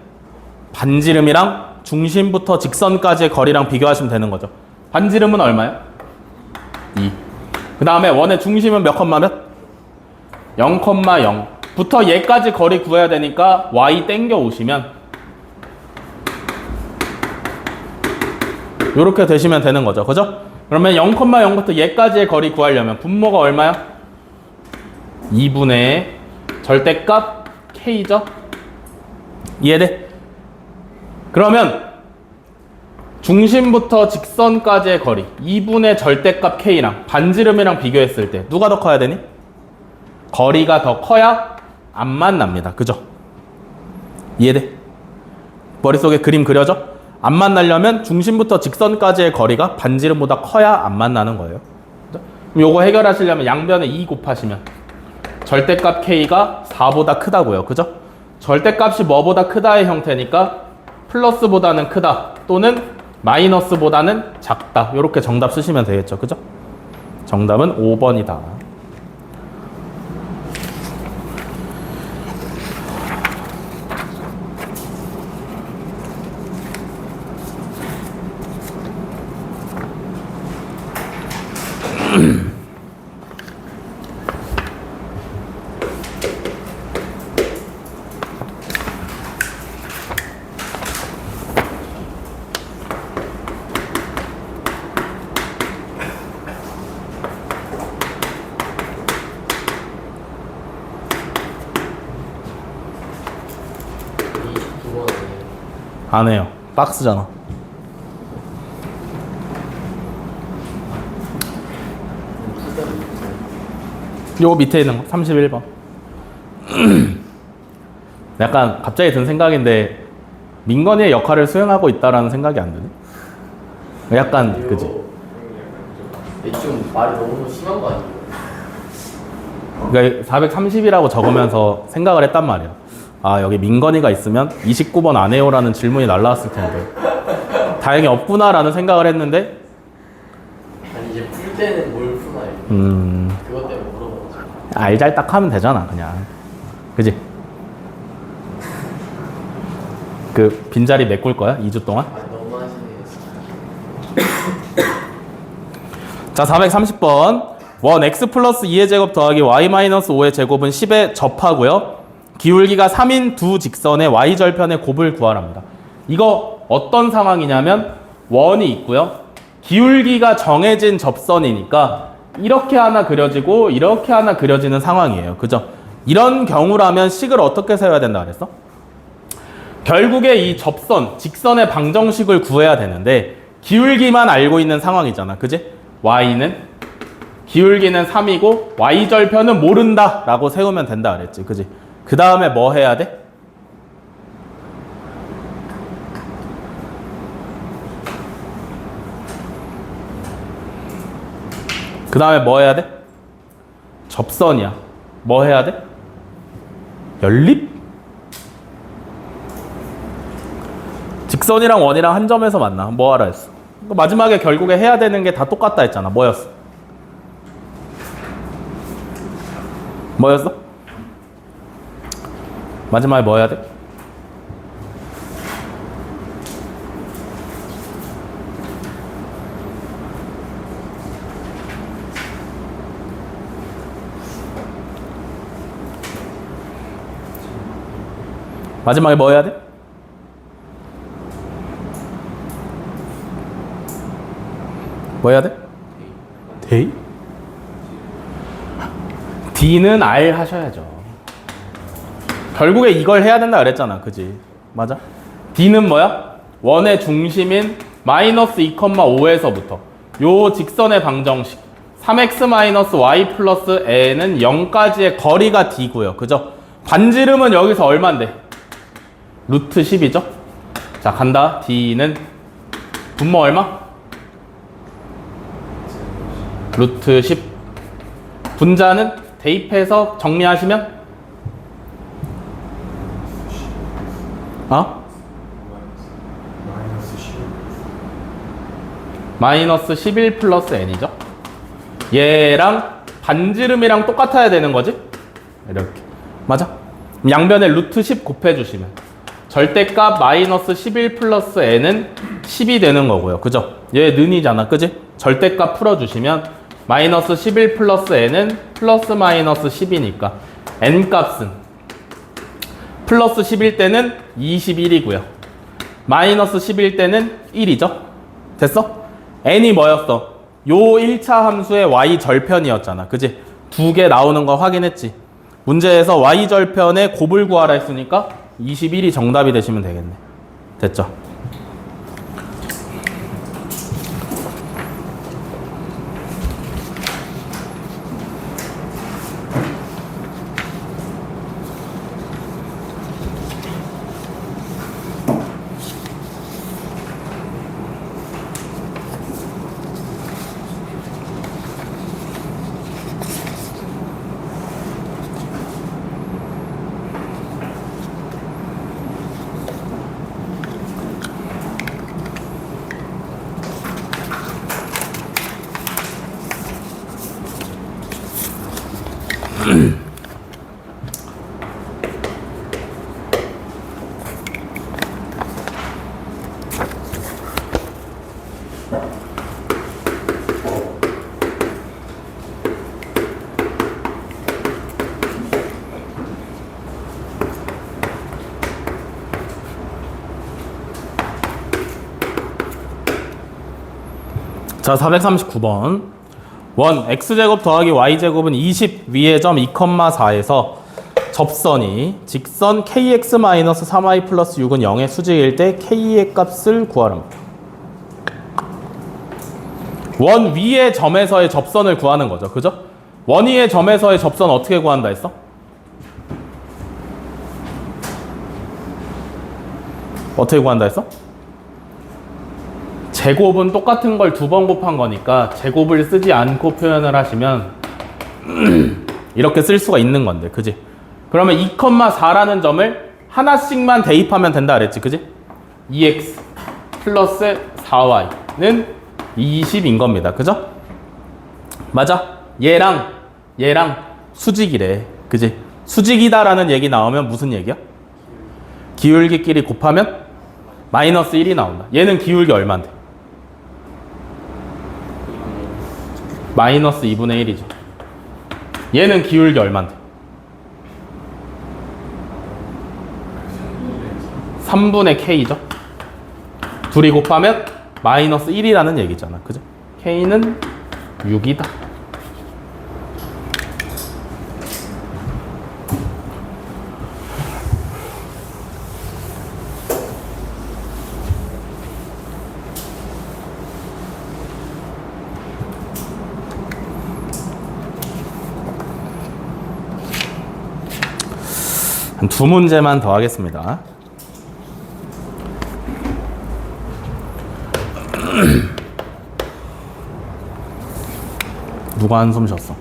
반지름이랑 중심부터 직선까지의 거리랑 비교하시면 되는 거죠. 반지름은 얼마야? 2. 그 다음에 원의 중심은 몇 컴마 몇? 0,0 부터 얘까지 거리 구해야 되니까 y 땡겨 오시면 이렇게 되시면 되는 거죠. 그죠? 그러면 0,0부터 얘까지의 거리 구하려면 분모가 얼마야? 2분의 절대값 k죠? 이해돼? 그러면 중심부터 직선까지의 거리 2분의 절대값 k랑 반지름이랑 비교했을 때 누가 더 커야 되니? 거리가 더 커야 안 만납니다. 그죠? 이해돼? 머릿속에 그림 그려져? 안 만나려면 중심부터 직선까지의 거리가 반지름보다 커야 안 만나는 거예요. 그럼 요거 해결하시려면 양변에 2 곱하시면 절대값 k가 4보다 크다고요. 그죠? 절대값이 뭐보다 크다의 형태니까 플러스보다는 크다 또는 마이너스보다는 작다. 이렇게 정답 쓰시면 되겠죠. 그죠? 정답은 5번이다. 안 해요. 박스잖아. 요거 밑에 있는 거 31번. 약간 갑자기 든 생각인데 민건이의 역할을 수행하고 있다라는 생각이 안 드네. 약간 그지? 좀 말이 너무 심한 거 아니에요? 그러니까 430이라고 적으면서 생각을 했단 말이야. 아, 여기 민건이가 있으면 29번 안 해요라는 질문이 날라왔을 텐데 다행히 없구나라는 생각을 했는데 아니 이제 풀 때는 뭘 푸나요? 그것 때문에 물어보는 거죠. 알잘딱 하면 되잖아 그냥. 그지? 그 빈자리 메꿀 거야? 2주 동안? 아니 너무 하시네. 자, 430번 원 x 플러스 2의 제곱 더하기 y 마이너스 5의 제곱은 10에 접하고요. 기울기가 3인 두 직선의 y절편의 곱을 구하랍니다. 이거 어떤 상황이냐면 원이 있고요. 기울기가 정해진 접선이니까 이렇게 하나 그려지고 이렇게 하나 그려지는 상황이에요. 그죠? 이런 경우라면 식을 어떻게 세워야 된다 그랬어? 결국에 이 접선, 직선의 방정식을 구해야 되는데 기울기만 알고 있는 상황이잖아. 그지? y는 기울기는 3이고 y절편은 모른다 라고 세우면 된다 그랬지. 그지? 그 다음에 뭐 해야 돼? 그 다음에 뭐 해야 돼? 접선이야. 뭐 해야 돼? 연립? 직선이랑 원이랑 한 점에서 만나. 뭐 하라 했어? 마지막에 결국에 해야 되는 게 다 똑같다 했잖아. 뭐였어? 뭐였어? 마지막에 뭐 해야 돼? 마지막에 뭐 해야 돼? 뭐 해야 돼? 데이? D는 R 하셔야죠. 결국에 이걸 해야 된다 그랬잖아. 그지? 맞아? D는 뭐야? 원의 중심인 마이너스 2,5에서부터 요 직선의 방정식 3x-y 플러스 n은 0까지의 거리가 d고요. 그죠? 반지름은 여기서 얼만데? 루트 10이죠? 자, 간다. d는 분모 얼마? 루트 10. 분자는 대입해서 정리하시면 마이너스 11 플러스 n이죠. 얘랑 반지름이랑 똑같아야 되는 거지? 이렇게. 맞아? 양변에 루트 10 곱해주시면 절대값 마이너스 11 플러스 n은 10이 되는 거고요. 그죠? 얘 는이잖아. 그지? 절대값 풀어주시면 마이너스 11 플러스 n은 플러스 마이너스 10이니까 n 값은 플러스 10일 때는 21이고요. 마이너스 10일 때는 1이죠. 됐어? n이 뭐였어? 요 1차 함수의 y 절편이었잖아. 그지? 두 개 나오는 거 확인했지? 문제에서 y 절편의 곱을 구하라 했으니까 21이 정답이 되시면 되겠네. 됐죠? 자, 439번. 원 x제곱 더하기 y제곱은 20 위의 점 2,4에서 접선이 직선 kx-3y 플러스 6은 0의 수직일 때 k의 값을 구하랍니다. 원 위의 점에서의 접선을 구하는 거죠. 그죠? 원 위의 점에서의 접선 어떻게 구한다 했어? 어떻게 구한다 했어? 제곱은 똑같은 걸 두 번 곱한 거니까 제곱을 쓰지 않고 표현을 하시면 이렇게 쓸 수가 있는 건데, 그지? 그러면 2,4라는 점을 하나씩만 대입하면 된다 그랬지, 그지? 2x 플러스 4y는 20인 겁니다, 그죠? 맞아? 얘랑 수직이래, 그지? 수직이다라는 얘기 나오면 무슨 얘기야? 기울기끼리 곱하면 마이너스 1이 나온다. 얘는 기울기 얼마인데? 마이너스 2분의 1이죠. 얘는 기울기 얼마인데? 3분의 k죠. 둘이 곱하면 마이너스 1이라는 얘기잖아. 그죠? k는 6이다. 한 두 문제만 더 하겠습니다. 누가 한숨 쉬었어?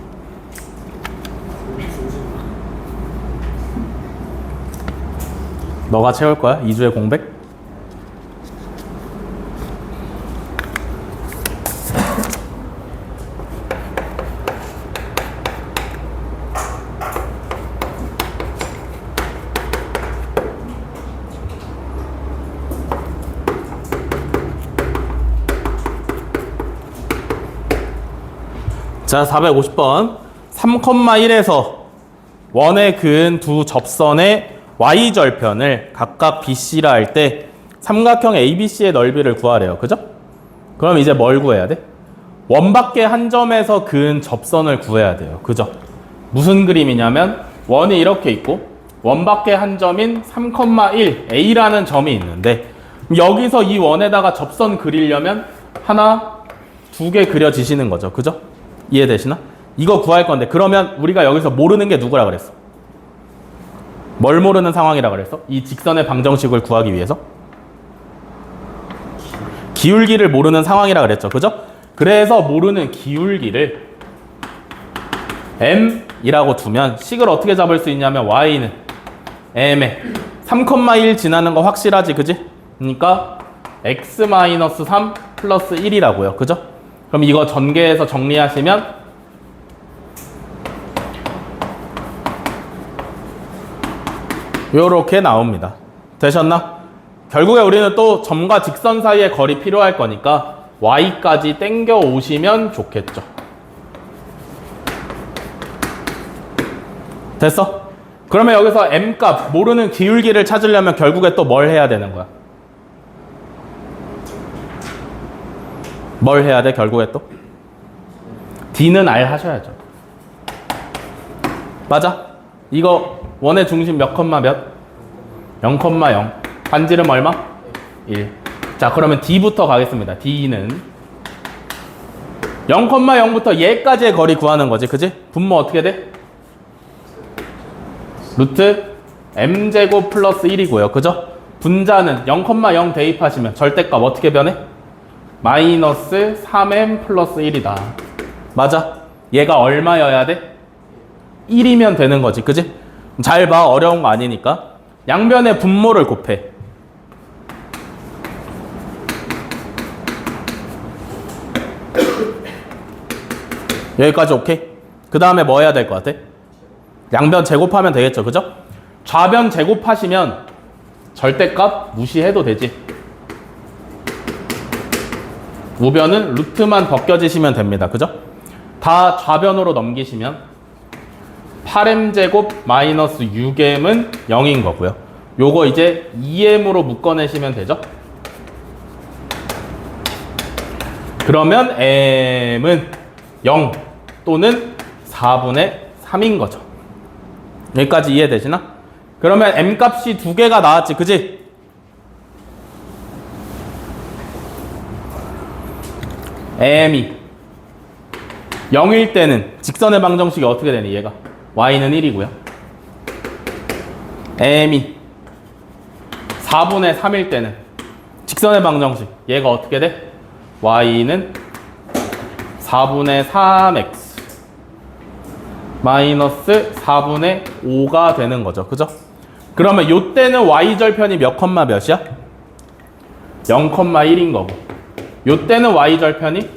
너가 채울 거야? 2주의 공백? 자, 450번. 3,1에서 원에 그은 두 접선의 y절편을 각각 BC라 할 때 삼각형 ABC의 넓이를 구하래요. 그죠? 그럼 이제 뭘 구해야 돼? 원 밖의 한 점에서 그은 접선을 구해야 돼요. 그죠? 무슨 그림이냐면 원이 이렇게 있고 원 밖의 한 점인 3,1 A라는 점이 있는데 여기서 이 원에다가 접선 그리려면 하나, 두 개 그려지시는 거죠. 그죠? 이해되시나? 이거 구할 건데 그러면 우리가 여기서 모르는 게 누구라 그랬어? 뭘 모르는 상황이라 그랬어? 이 직선의 방정식을 구하기 위해서? 기울기를 모르는 상황이라 그랬죠. 그죠? 그래서 모르는 기울기를 m이라고 두면 식을 어떻게 잡을 수 있냐면 y는 m에 3,1 지나는 거 확실하지, 그지? 그러니까 x-3 플러스 1이라고요. 그죠? 그럼 이거 전개해서 정리하시면 요렇게 나옵니다. 되셨나? 결국에 우리는 또 점과 직선 사이의 거리 필요할 거니까 y까지 땡겨 오시면 좋겠죠. 됐어? 그러면 여기서 m값 모르는 기울기를 찾으려면 결국에 또 뭘 해야 되는 거야? 뭘 해야 돼 결국에 또? d는 r 하셔야죠. 맞아? 이거 원의 중심 몇 컴마 몇? 0,0 반지름 얼마? 1. 자 그러면 d부터 가겠습니다. d는 0,0부터 얘까지의 거리 구하는 거지, 그지? 분모 어떻게 돼? 루트 m제곱 플러스 1이고요. 그죠? 분자는 0,0 대입하시면 절대값 어떻게 변해? 마이너스 3m 플러스 1이다. 맞아? 얘가 얼마여야 돼? 1이면 되는 거지. 그지? 잘 봐. 어려운 거 아니니까. 양변의 분모를 곱해. 여기까지 오케이? 그 다음에 뭐 해야 될 것 같아? 양변 제곱하면 되겠죠. 그죠? 좌변 제곱하시면 절대값 무시해도 되지. 우변은 루트만 벗겨지시면 됩니다. 그죠? 다 좌변으로 넘기시면 8m제곱 마이너스 6m은 0인 거고요. 요거 이제 2m으로 묶어내시면 되죠? 그러면 m은 0 또는 4분의 3인 거죠. 여기까지 이해되시나? 그러면 m값이 두 개가 나왔지, 그지? m이 0일 때는 직선의 방정식이 어떻게 되니 얘가? y는 1이고요. m이 4분의 3일 때는 직선의 방정식 얘가 어떻게 돼? y는 4분의 3x 마이너스 4분의 5가 되는 거죠. 그죠? 그러면 요때는 y절편이 몇 컴마 몇이야? 0,1인 거고 요때는 y절편이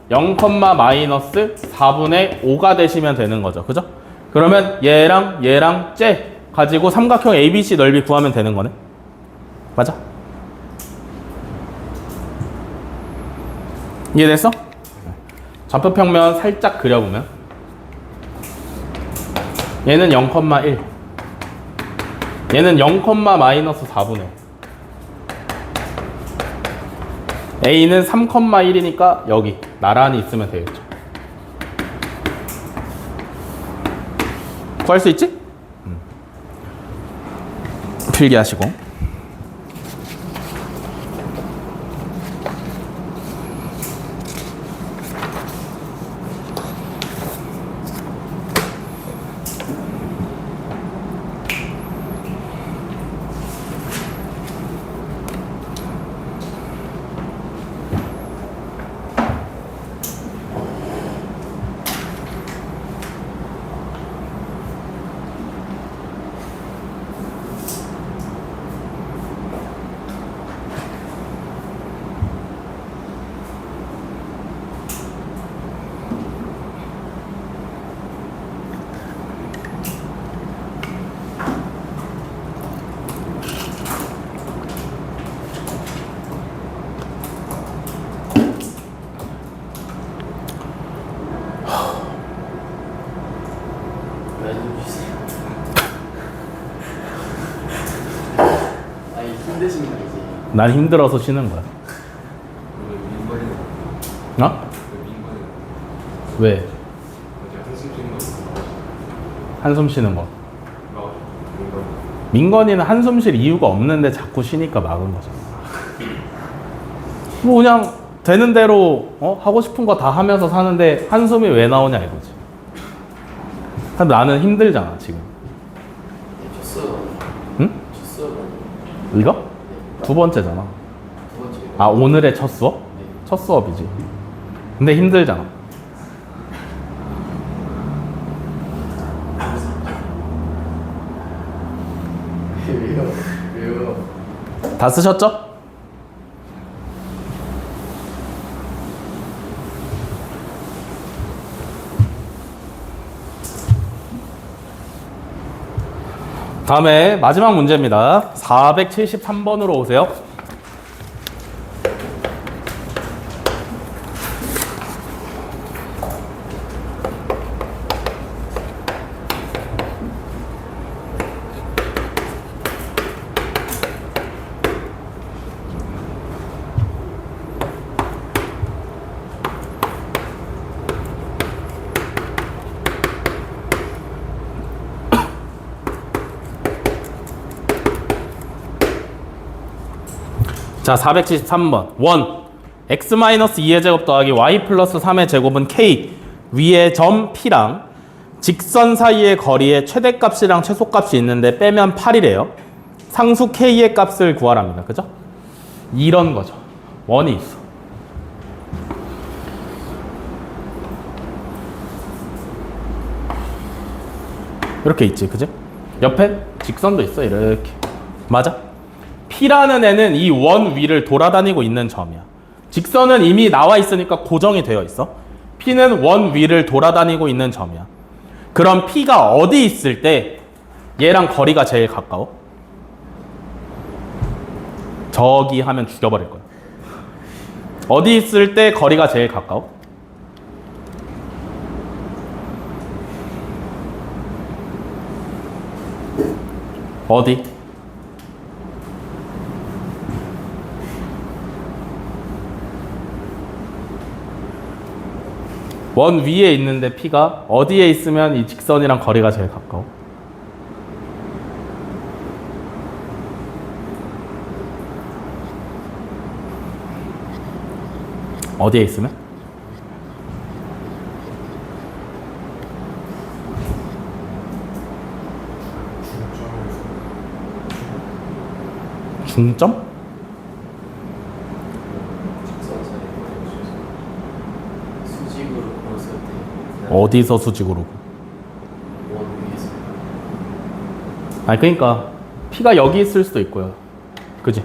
0, 마이너스 4분의 5가 되시면 되는 거죠. 그죠? 그러면 얘랑 째 가지고 삼각형 ABC 넓이 구하면 되는 거네. 맞아? 이해됐어? 좌표평면 살짝 그려보면 얘는 0,1 얘는 0, 마이너스 4분의 5 A는 3,1이니까 여기 나란히 있으면 되겠죠. 구할 수 있지? 필기하시고 힘드신 거 이제. 난 힘들어서 쉬는 거야. 어? 왜? 한숨 쉬는 거. 민건이는 한숨 쉴 이유가 없는데 자꾸 쉬니까 막은 거잖아. 뭐 그냥 되는 대로 하고 싶은 거 다 하면서 사는데 한숨이 왜 나오냐 이거지. 근데 나는 힘들잖아 지금. 첫 수업. 응? 첫 수업. 이거? 두 번째잖아. 두 번째. 아 오늘의 첫 수업? 네. 첫 수업이지. 근데 힘들잖아. 왜요? 왜요? 다 쓰셨죠? 다음에 마지막 문제입니다. 473번으로 오세요. 자, 473번. 1. x-2의 제곱 더하기 y 플러스 3의 제곱은 k. 위의 점 P랑 직선 사이의 거리에 최대값이랑 최소값이 있는데 빼면 8이래요. 상수 k의 값을 구하랍니다. 그죠? 이런 거죠. 원이 있어. 이렇게 있지. 그죠? 옆에 직선도 있어. 이렇게. 맞아? P라는 애는 이 원 위를 돌아다니고 있는 점이야. 직선은 이미 나와 있으니까 고정이 되어 있어. P는 원 위를 돌아다니고 있는 점이야. 그럼 P가 어디 있을 때 얘랑 거리가 제일 가까워? 저기 하면 죽여버릴 거야. 어디 있을 때 거리가 제일 가까워? 어디? 원 위에 있는데 P가 어디에 있으면 이 직선이랑 거리가 제일 가까워? 어디에 있으면? 중점? 직선 사이 수직으로 걸었을 때 어디서 수직으로? 원 위에서. 아니 그러니까 P가 여기 있을 수도 있고요. 그지?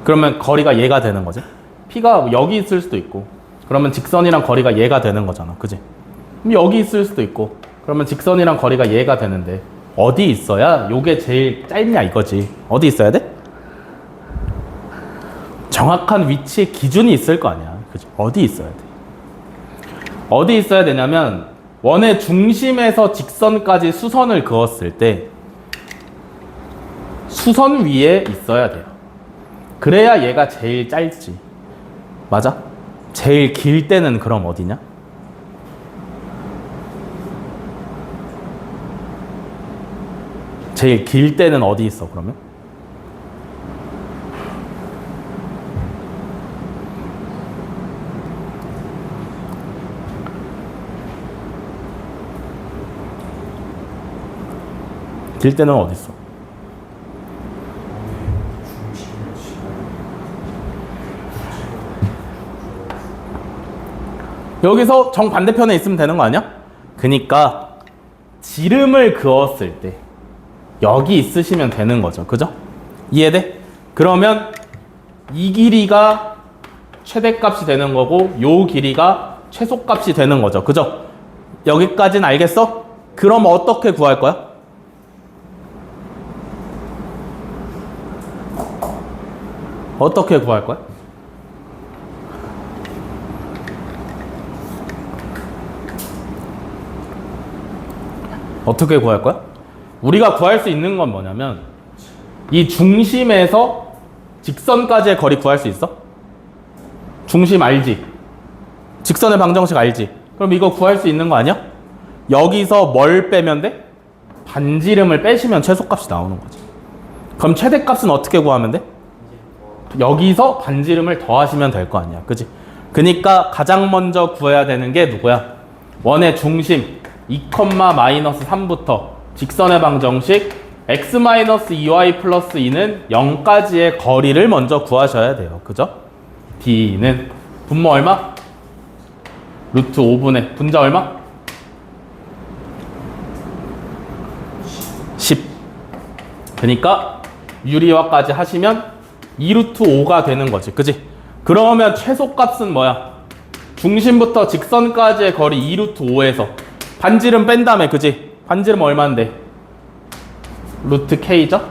그러면 거리가 얘가 되는 거지? P가 여기 있을 수도 있고 그러면 직선이랑 거리가 얘가 되는 거잖아. 그지? 그럼 여기 있을 수도 있고 그러면 직선이랑 거리가 얘가 되는데 어디 있어야 요게 제일 짧냐 이거지. 어디 있어야 돼? 정확한 위치에 기준이 있을 거 아니야. 그죠? 어디 있어야 돼? 어디 있어야 되냐면 원의 중심에서 직선까지 수선을 그었을 때 수선 위에 있어야 돼요. 그래야 얘가 제일 짧지. 맞아? 제일 길 때는 그럼 어디냐? 제일 길 때는 어디 있어 그러면? 길 때는 어디 있어? 여기서 정반대편에 있으면 되는 거 아니야? 그니까 지름을 그었을 때 여기 있으시면 되는 거죠. 그죠? 이해돼? 그러면 이 길이가 최대값이 되는 거고 요 길이가 최소값이 되는 거죠. 그죠? 여기까지는 알겠어? 그럼 어떻게 구할 거야? 어떻게 구할 거야? 어떻게 구할 거야? 우리가 구할 수 있는 건 뭐냐면 이 중심에서 직선까지의 거리 구할 수 있어? 중심 알지? 직선의 방정식 알지? 그럼 이거 구할 수 있는 거 아니야? 여기서 뭘 빼면 돼? 반지름을 빼시면 최소값이 나오는 거지. 그럼 최대값은 어떻게 구하면 돼? 여기서 반지름을 더하시면 될 거 아니야. 그지? 그러니까 가장 먼저 구해야 되는 게 누구야? 원의 중심 2,-3부터 직선의 방정식 x-2y 플러스 2는 0까지의 거리를 먼저 구하셔야 돼요. 그죠? d는 분모 얼마? 루트 5분의 분자 얼마? 10. 그러니까 유리화까지 하시면 2루트 5가 되는 거지. 그지? 그러면 최소값은 뭐야? 중심부터 직선까지의 거리 2루트 5에서 반지름 뺀 다음에 그지? 반지름 얼마인데? 루트 K죠?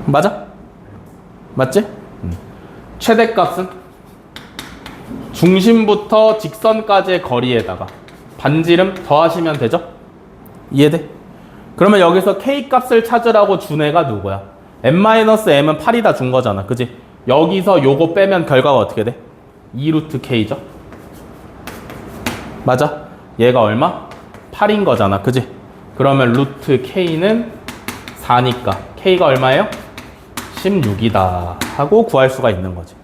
맞아? 맞지? 최대값은 중심부터 직선까지의 거리에다가 반지름 더하시면 되죠? 이해돼? 그러면 여기서 K값을 찾으라고 준 애가 누구야? n-m은 8이다 준 거잖아. 그지? 여기서 요거 빼면 결과가 어떻게 돼? 2루트 K죠? 맞아? 얘가 얼마? 8인 거잖아. 그지? 그러면 루트 K는 4니까 K가 얼마예요? 16이다 하고 구할 수가 있는 거지.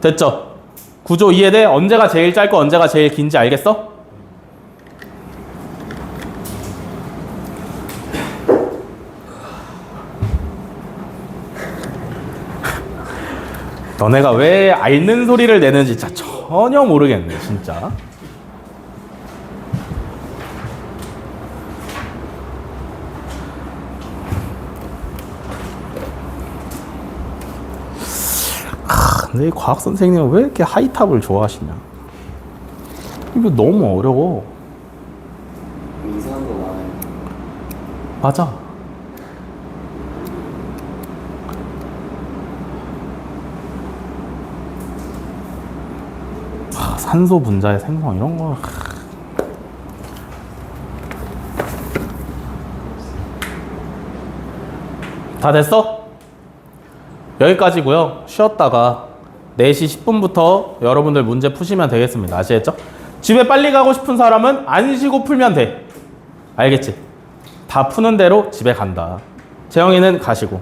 됐죠? 구조 이해돼? 언제가 제일 짧고 언제가 제일 긴지 알겠어? 너네가 왜 앓는 소리를 내는지 진짜 전혀 모르겠네, 진짜. 근데 이 과학 선생님은 왜 이렇게 하이탑을 좋아하시냐? 이거 너무 어려워. 이상한 거 많아요. 맞아. 산소 분자의 생성 이런 거. 다 됐어? 여기까지고요. 쉬었다가 4시 10분부터 여러분들 문제 푸시면 되겠습니다. 아시겠죠? 집에 빨리 가고 싶은 사람은 안 쉬고 풀면 돼. 알겠지? 다 푸는 대로 집에 간다. 재영이는 가시고.